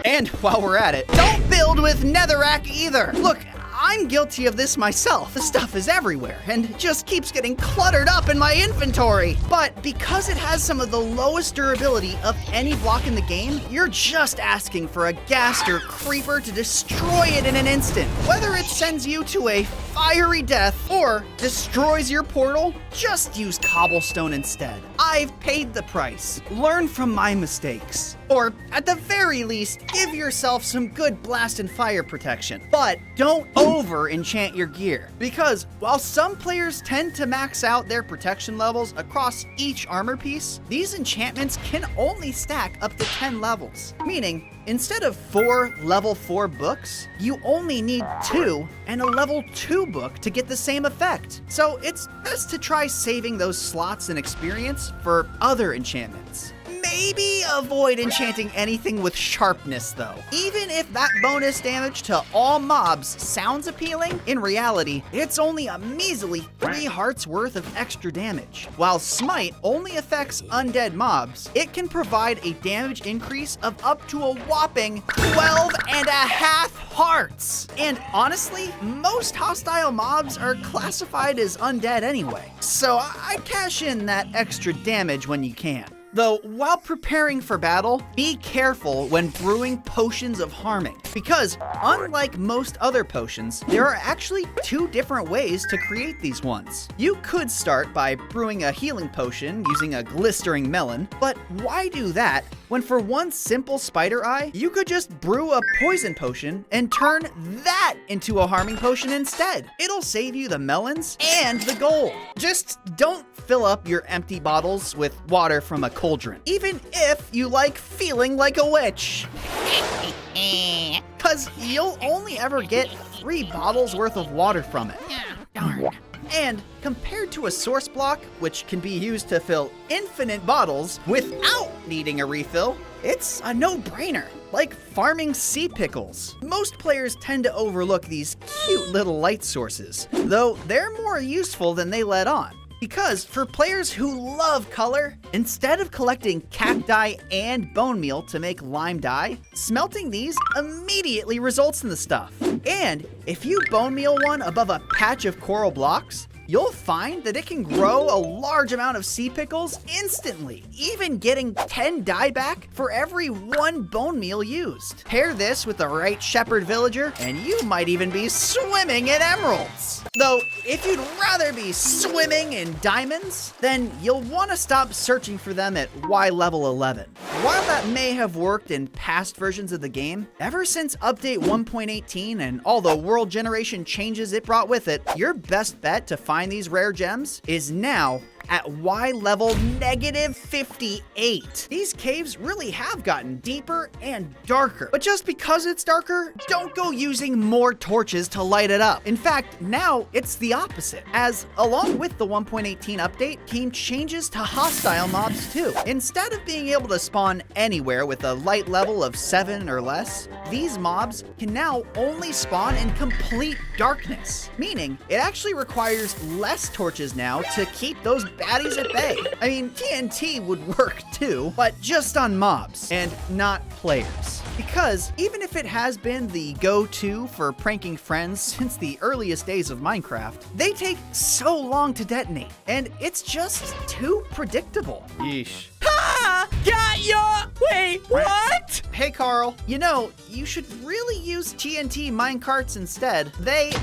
And while we're at it, don't build with netherrack either. Look, I'm guilty of this myself. The stuff is everywhere and just keeps getting cluttered up in my inventory. But because it has some of the lowest durability of any block in the game, you're just asking for a ghast or creeper to destroy it in an instant. Whether it sends you to a fiery death or destroys your portal, just use cobblestone instead. I've paid the price. Learn from my mistakes. Or, at the very least, give yourself some good blast and fire protection. But don't over-enchant your gear, because while some players tend to max out their protection levels across each armor piece, these enchantments can only stack up to 10 levels. Meaning, instead of 4 level 4 books, you only need 2 and a level 2 book to get the same effect. So it's best to try saving those slots and experience for other enchantments. Maybe avoid enchanting anything with sharpness though. Even if that bonus damage to all mobs sounds appealing, in reality, it's only a measly 3 hearts worth of extra damage. While Smite only affects undead mobs, it can provide a damage increase of up to a whopping 12.5 hearts. And honestly, most hostile mobs are classified as undead anyway. So I'd cash in that extra damage when you can. Though, while preparing for battle, be careful when brewing potions of harming, because unlike most other potions, there are actually 2 different ways to create these ones. You could start by brewing a healing potion using a glistering melon, but why do that when for one simple spider eye, you could just brew a poison potion and turn that into a harming potion instead? It'll save you the melons and the gold. Just don't fill up your empty bottles with water from a cauldron, even if you like feeling like a witch. Cause you'll only ever get 3 bottles worth of water from it. Darn. And compared to a source block, which can be used to fill infinite bottles without needing a refill, it's a no-brainer, like farming sea pickles. Most players tend to overlook these cute little light sources, though they're more useful than they let on. Because for players who love color, instead of collecting cacti and bone meal to make lime dye, smelting these immediately results in the stuff. And if you bone meal one above a patch of coral blocks, you'll find that it can grow a large amount of sea pickles instantly, even getting 10 dye back for every 1 bone meal used. Pair this with the right shepherd villager, and you might even be swimming in emeralds. Though, if you'd rather be swimming in diamonds, then you'll want to stop searching for them at Y level 11. While that may have worked in past versions of the game, ever since update 1.18 and all the world generation changes it brought with it, your best bet to find these rare gems is now at Y level -58. These caves really have gotten deeper and darker. But just because it's darker, don't go using more torches to light it up. In fact, now it's the opposite, as along with the 1.18 update came changes to hostile mobs too. Instead of being able to spawn anywhere with a light level of 7 or less, these mobs can now only spawn in complete darkness, meaning it actually requires less torches now to keep those baddies at bay. I mean, TNT would work too, but just on mobs and not players. Because even if it has been the go-to for pranking friends since the earliest days of Minecraft, they take so long to detonate, and it's just too predictable. Yeesh. Ha! Got ya! Wait, what? Hey Carl, you know, you should really use TNT minecarts instead. They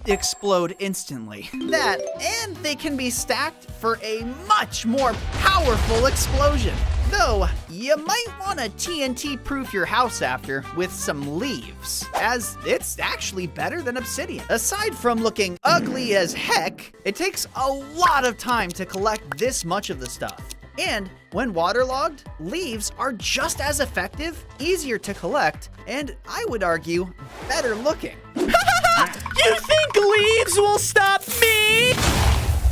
explode instantly. That, and they can be stacked for a much more powerful explosion. Though, you might want to TNT-proof your house after with some leaves, as it's actually better than obsidian. Aside from looking ugly as heck, it takes a lot of time to collect this much of the stuff. And when waterlogged, leaves are just as effective, easier to collect, and I would argue, better looking. You think leaves will stop me?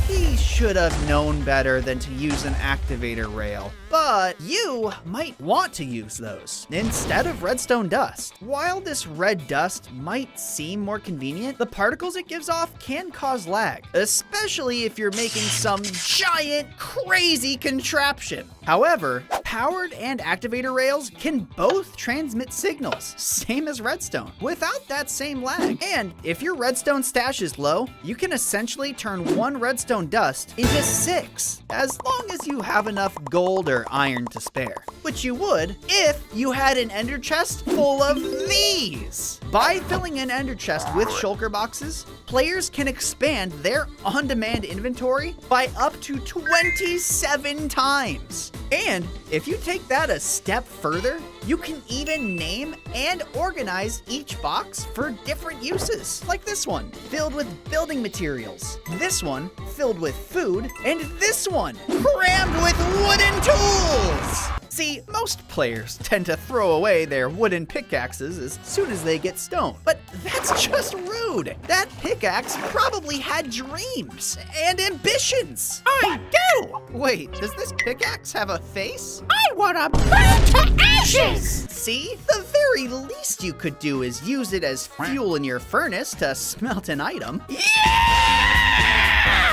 He should have known better than to use an activator rail, but you might want to use those instead of redstone dust. While this red dust might seem more convenient, the particles it gives off can cause lag, especially if you're making some giant, crazy contraption. However, powered and activator rails can both transmit signals, same as redstone, without that same lag. And if your redstone stash is low, you can essentially turn 1 redstone dust chest into 6, as long as you have enough gold or iron to spare, which you would if you had an ender chest full of these. By filling an ender chest with shulker boxes, players can expand their on-demand inventory by up to 27 times. And if you take that a step further, you can even name and organize each box for different uses, like this one, filled with building materials, this one filled with food, and this one crammed with wooden tools. See, most players tend to throw away their wooden pickaxes as soon as they get stoned, but that's just rude. That pickaxe probably had dreams and ambitions. I do! Wait, does this pickaxe have a face? I wanna burn to ashes! See, the very least you could do is use it as fuel in your furnace to smelt an item. Yeah!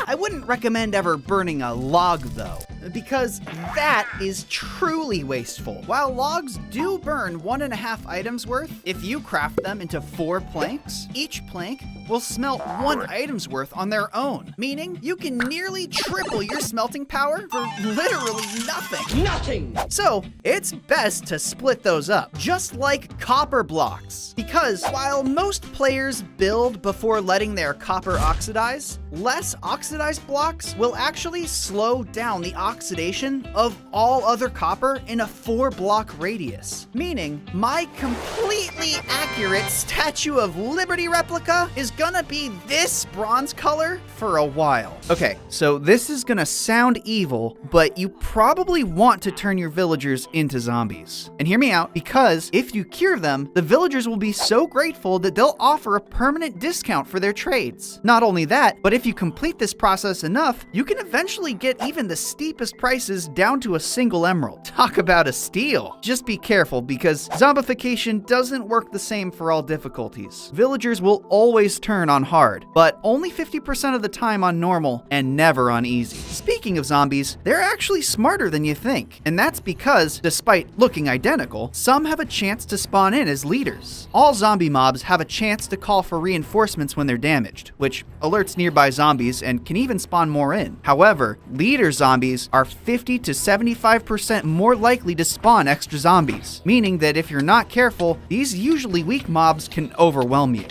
I wouldn't recommend ever burning a log though, because that is truly wasteful. While logs do burn 1.5 items worth, if you craft them into 4 planks, each plank will smelt 1 item's worth on their own, meaning you can nearly triple your smelting power for literally nothing. Nothing! So, it's best to split those up, just like copper blocks, because while most players build before letting their copper oxidize, less oxidized blocks will actually slow down the oxidation of all other copper in a 4-block radius, meaning my completely accurate Statue of Liberty replica is gonna be this bronze color for a while. Okay, so this is gonna sound evil, but you probably want to turn your villagers into zombies. And hear me out, because if you cure them, the villagers will be so grateful that they'll offer a permanent discount for their trades. Not only that, but if you complete this process enough, you can eventually get even the steepest prices down to a single emerald. Talk about a steal. Just be careful, because zombification doesn't work the same for all difficulties. Villagers will always turn on hard, but only 50% of the time on normal and never on easy. Speaking of zombies, they're actually smarter than you think, and that's because, despite looking identical, some have a chance to spawn in as leaders. All zombie mobs have a chance to call for reinforcements when they're damaged, which alerts nearby zombies and can even spawn more in. However, leader zombies are 50 to 75% more likely to spawn extra zombies, meaning that if you're not careful, these usually weak mobs can overwhelm you.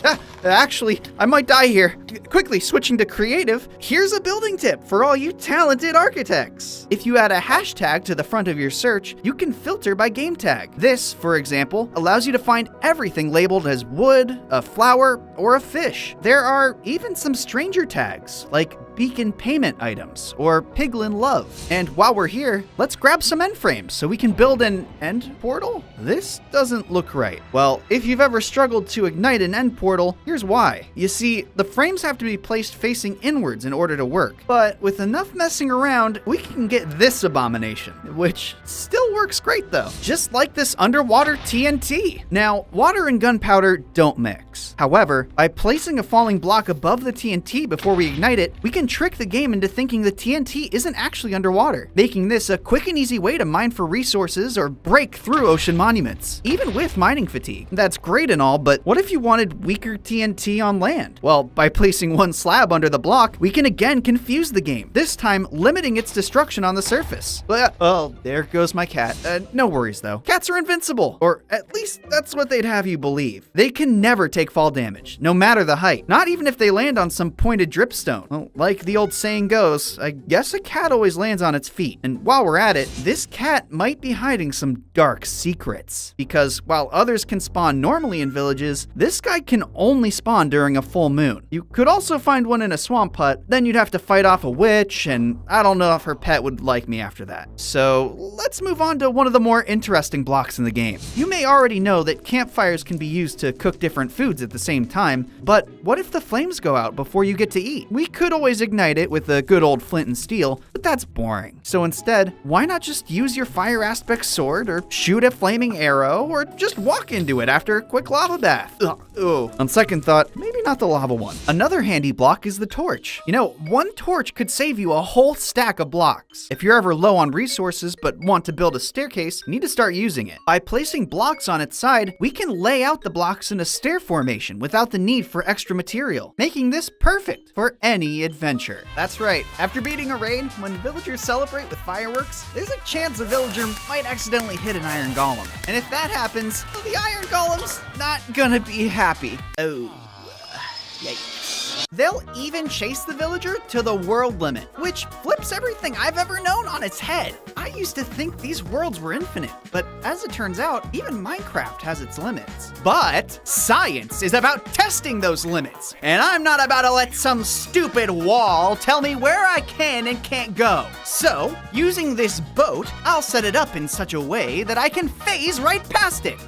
Actually, I might die here. Quickly switching to creative, here's a building tip for all you talented architects. If you add a hashtag to the front of your search, you can filter by game tag. This, for example, allows you to find everything labeled as wood, a flower, or a fish. There are even some stranger tags, like beacon payment items or piglin love. And while we're here, let's grab some end frames so we can build an end portal? This doesn't look right. Well, if you've ever struggled to ignite an end portal, here's why. You see, the frames have to be placed facing inwards in order to work. But with enough messing around, we can get this abomination, which still works great though. Just like this underwater TNT. Now, water and gunpowder don't mix. However, by placing a falling block above the TNT before we ignite it, we can trick the game into thinking the TNT isn't actually underwater, making this a quick and easy way to mine for resources or break through ocean monuments, even with mining fatigue. That's great and all, but what if you wanted weaker TNT on land? Well, by placing one slab under the block, we can again confuse the game, this time limiting its destruction on the surface. Well, there goes my cat. No worries though. Cats are invincible, or at least that's what they'd have you believe. They can never take fall damage, no matter the height, not even if they land on some pointed dripstone. Well, like the old saying goes, I guess a cat always lands on its feet. And while we're at it, this cat might be hiding some dark secrets. Because while others can spawn normally in villages, this guy can only spawn during a full moon. You could also find one in a swamp hut, then you'd have to fight off a witch, and I don't know if her pet would like me after that. So let's move on to one of the more interesting blocks in the game. You may already know that campfires can be used to cook different foods at the same time, but what if the flames go out before you get to eat? We could always ignite it with a good old flint and steel, but that's boring. So instead, why not just use your fire aspect sword, or shoot a flaming arrow, or just walk into it after a quick lava bath? On second thought, maybe not the lava one. Another handy block is the torch. You know, one torch could save you a whole stack of blocks. If you're ever low on resources but want to build a staircase, you need to start using it. By placing blocks on its side, we can lay out the blocks in a stair formation without the need for extra material, making this perfect for any adventure. That's right, after beating a raid, when villagers celebrate with fireworks, there's a chance a villager might accidentally hit an iron golem. And if that happens, the iron golem's not gonna be happy. Oh, yikes. They'll even chase the villager to the world limit, which flips everything I've ever known on its head. I used to think these worlds were infinite, but as it turns out, even Minecraft has its limits. But science is about testing those limits, and I'm not about to let some stupid wall tell me where I can and can't go. So, using this boat, I'll set it up in such a way that I can phase right past it.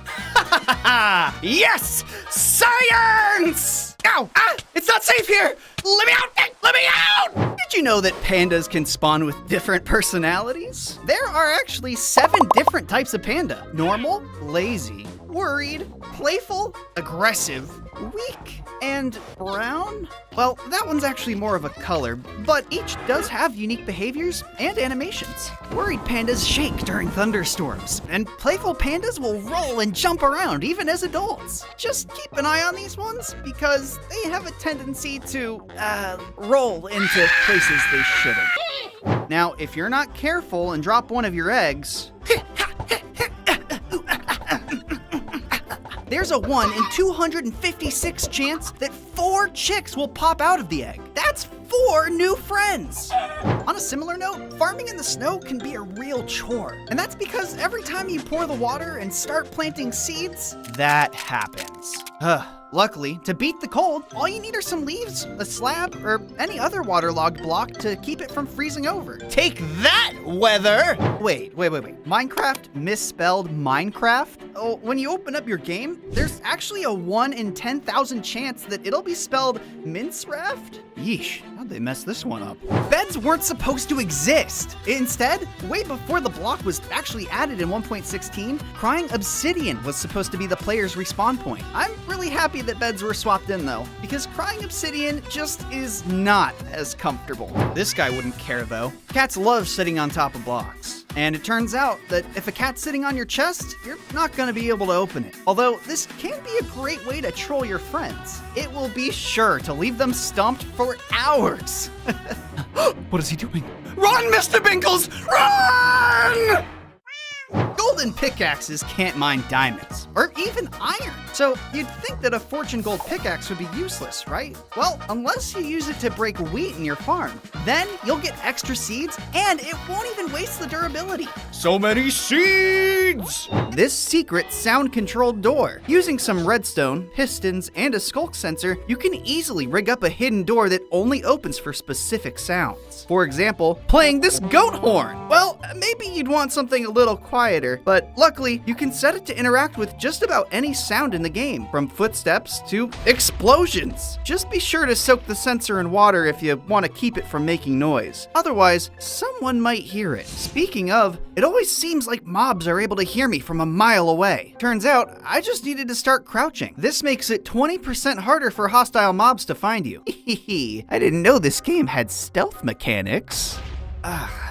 Yes! Science! Ow! Ah! It's not safe here! Let me out! Let me out! Did you know that pandas can spawn with different personalities? There are actually 7 different types of panda. Normal, lazy, worried, playful, aggressive, weak, and brown? Well, that one's actually more of a color, but each does have unique behaviors and animations. Worried pandas shake during thunderstorms, and playful pandas will roll and jump around even as adults. Just keep an eye on these ones because they have a tendency to, roll into places they shouldn't. Now, if you're not careful and drop one of your eggs, there's a 1 in 256 chance that 4 chicks will pop out of the egg. That's 4 new friends. On a similar note, farming in the snow can be a real chore. And that's because every time you pour the water and start planting seeds, that happens. Luckily, to beat the cold, all you need are some leaves, a slab, or any other waterlogged block to keep it from freezing over. Take that, weather! Wait. Minecraft misspelled Minecraft? Oh, when you open up your game, there's actually a 1 in 10,000 chance that it'll be spelled Minceraft? Yeesh, how'd they mess this one up? Beds weren't supposed to exist. Instead, way before the block was actually added in 1.16, Crying Obsidian was supposed to be the player's respawn point. I'm really happy that beds were swapped in though, because Crying Obsidian just is not as comfortable. This guy wouldn't care though. Cats love sitting on top of blocks. And it turns out that if a cat's sitting on your chest, you're not gonna be able to open it. Although this can be a great way to troll your friends. It will be sure to leave them stumped for hours. What is he doing? Run, Mr. Binkles! Run! Golden pickaxes can't mine diamonds, or even iron. So you'd think that a fortune gold pickaxe would be useless, right? Well, unless you use it to break wheat in your farm. Then you'll get extra seeds, and it won't even waste the durability. So many seeds! This secret sound-controlled door. Using some redstone, pistons, and a skulk sensor, you can easily rig up a hidden door that only opens for specific sounds. For example, playing this goat horn. Well, maybe you'd want something a little quieter, but luckily, you can set it to interact with just about any sound in the game, from footsteps to explosions. Just be sure to soak the sensor in water if you want to keep it from making noise. Otherwise, someone might hear it. Speaking of, it always seems like mobs are able to hear me from a mile away. Turns out, I just needed to start crouching. This makes it 20% harder for hostile mobs to find you. I didn't know this game had stealth mechanics.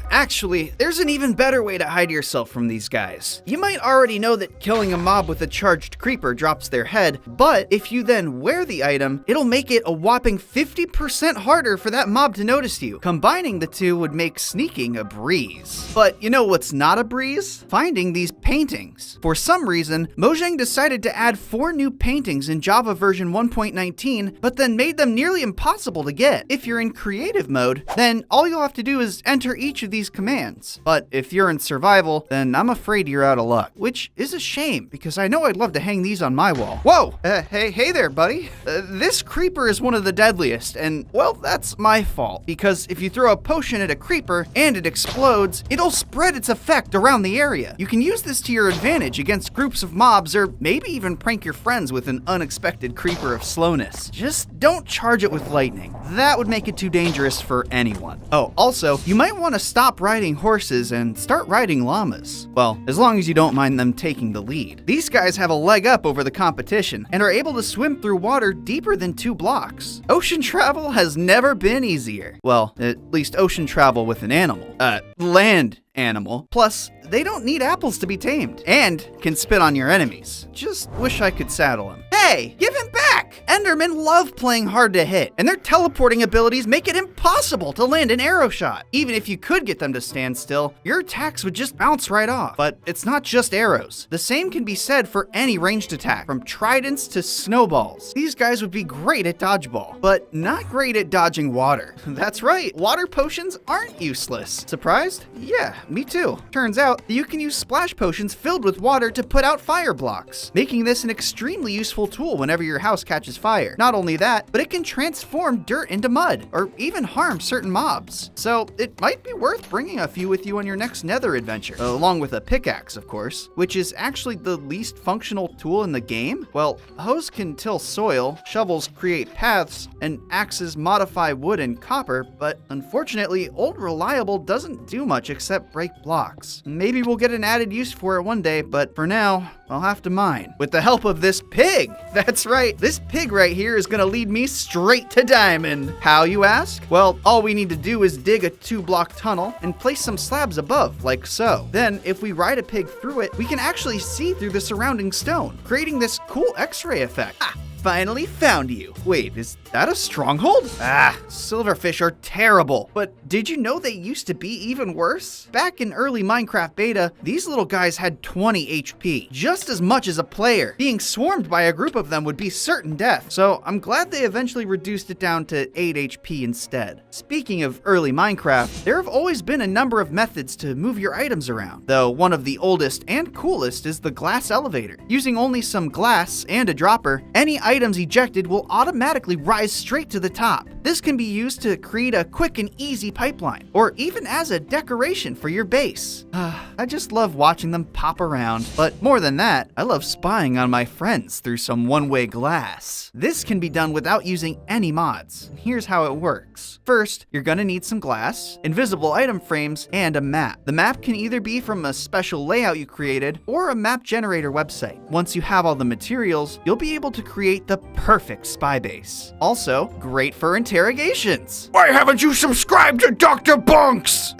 Actually, there's an even better way to hide yourself from these guys. You might already know that killing a mob with a charged creeper drops their head, but if you then wear the item, it'll make it a whopping 50% harder for that mob to notice you. Combining the two would make sneaking a breeze. But you know what's not a breeze? Finding these paintings. For some reason, Mojang decided to add 4 new paintings in Java version 1.19, but then made them nearly impossible to get. If you're in creative mode, then all you'll have to do is enter each of these commands. But if you're in survival, then I'm afraid you're out of luck, which is a shame because I know I'd love to hang these on my wall. Whoa! Hey there, buddy. This creeper is one of the deadliest, and well, that's my fault because if you throw a potion at a creeper and it explodes, it'll spread its effect around the area. You can use this to your advantage against groups of mobs or maybe even prank your friends with an unexpected creeper of slowness. Just don't charge it with lightning. That would make it too dangerous for anyone. Oh, also, you might want to stop stop riding horses and start riding llamas. Well, as long as you don't mind them taking the lead. These guys have a leg up over the competition and are able to swim through water deeper than 2 blocks. Ocean travel has never been easier. Well, at least ocean travel with an animal. Land animal. Plus, they don't need apples to be tamed and can spit on your enemies. Just wish I could saddle him. Hey, give him back! Endermen love playing hard to hit, and their teleporting abilities make it impossible to land an arrow shot. Even if you could get them to stand still, your attacks would just bounce right off. But it's not just arrows. The same can be said for any ranged attack, from tridents to snowballs. These guys would be great at dodgeball, but not great at dodging water. That's right, water potions aren't useless. Surprised? Yeah, me too. Turns out that you can use splash potions filled with water to put out fire blocks, making this an extremely useful tool whenever your house catches fire. Not only that, but it can transform dirt into mud, or even harm certain mobs. So it might be worth bringing a few with you on your next nether adventure, along with a pickaxe, of course, which is actually the least functional tool in the game. Well, hoes can till soil, shovels create paths, and axes modify wood and copper, but unfortunately, Old Reliable doesn't do much except break blocks. Maybe we'll get an added use for it one day, but for now, I'll have to mine. With the help of this pig! That's right, this pig right here is gonna lead me straight to diamond. How, you ask? Well, all we need to do is dig a 2-block tunnel and place some slabs above, like so. Then, if we ride a pig through it, we can actually see through the surrounding stone, creating this cool X-ray effect. Finally found you. Wait, is that a stronghold? Silverfish are terrible. But did you know they used to be even worse? Back in early Minecraft beta, these little guys had 20 HP, just as much as a player. Being swarmed by a group of them would be certain death, so I'm glad they eventually reduced it down to 8 HP instead. Speaking of early Minecraft, there have always been a number of methods to move your items around, though one of the oldest and coolest is the glass elevator. Using only some glass and a dropper, any items ejected will automatically rise straight to the top. This can be used to create a quick and easy pipeline, or even as a decoration for your base. I just love watching them pop around, but more than that, I love spying on my friends through some one-way glass. This can be done without using any mods. Here's how it works. First, you're gonna need some glass, invisible item frames, and a map. The map can either be from a special layout you created or a map generator website. Once you have all the materials, you'll be able to create the perfect spy base. Also, great for interrogations. Why haven't you subscribed to Dr. Bunks?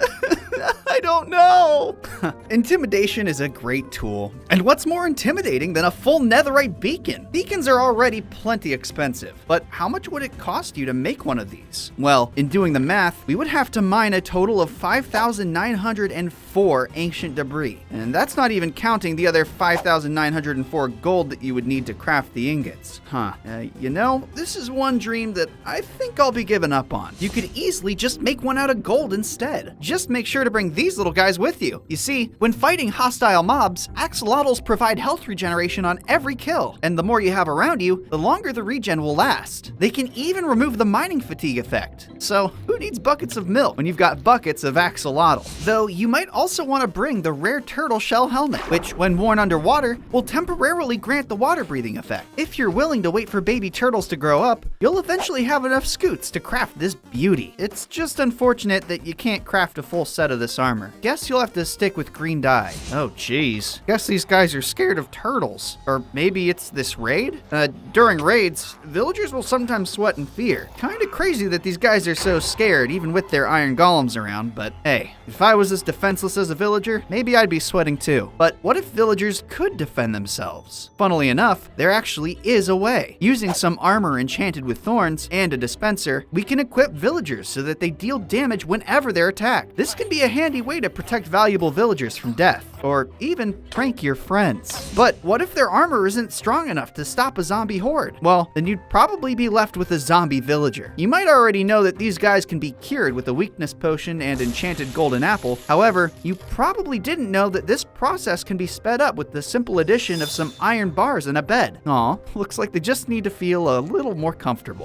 I don't know. Intimidation is a great tool. And what's more intimidating than a full netherite beacon? Beacons are already plenty expensive, but how much would it cost you to make one of these? Well, in doing the math, we would have to mine a total of 5,904 ancient debris. And that's not even counting the other 5,904 gold that you would need to craft the ingots. You know, this is one dream that I think I'll be giving up on. You could easily just make one out of gold instead. Just make sure to bring these little guys with you. You see, when fighting hostile mobs, axolotls provide health regeneration on every kill, and the more you have around you, the longer the regen will last. They can even remove the mining fatigue effect. So, who needs buckets of milk when you've got buckets of axolotl? Though, you might also want to bring the rare turtle shell helmet, which, when worn underwater, will temporarily grant the water breathing effect. If you're willing to wait for baby turtles to grow up, you'll eventually have enough scoots to craft this beauty. It's just unfortunate that you can't craft a full set of this armor. Guess you'll have to stick with green dye. Oh geez. Guess these guys are scared of turtles. Or maybe it's this raid? During raids, villagers will sometimes sweat in fear. Kinda crazy that these guys are so scared even with their iron golems around, but hey, if I was as defenseless as a villager, maybe I'd be sweating too. But what if villagers could defend themselves? Funnily enough, there actually is a way. Using some armor enchanted with thorns and a dispenser, we can equip villagers so that they deal damage whenever they're attacked. This can be a handy way to protect valuable villagers from death, or even prank your friends. But what if their armor isn't strong enough to stop a zombie horde? Well, then you'd probably be left with a zombie villager. You might already know that these guys can be cured with a weakness potion and enchanted golden apple. However, you probably didn't know that this process can be sped up with the simple addition of some iron bars and a bed. Aw, looks like they just need to feel a little more comfortable.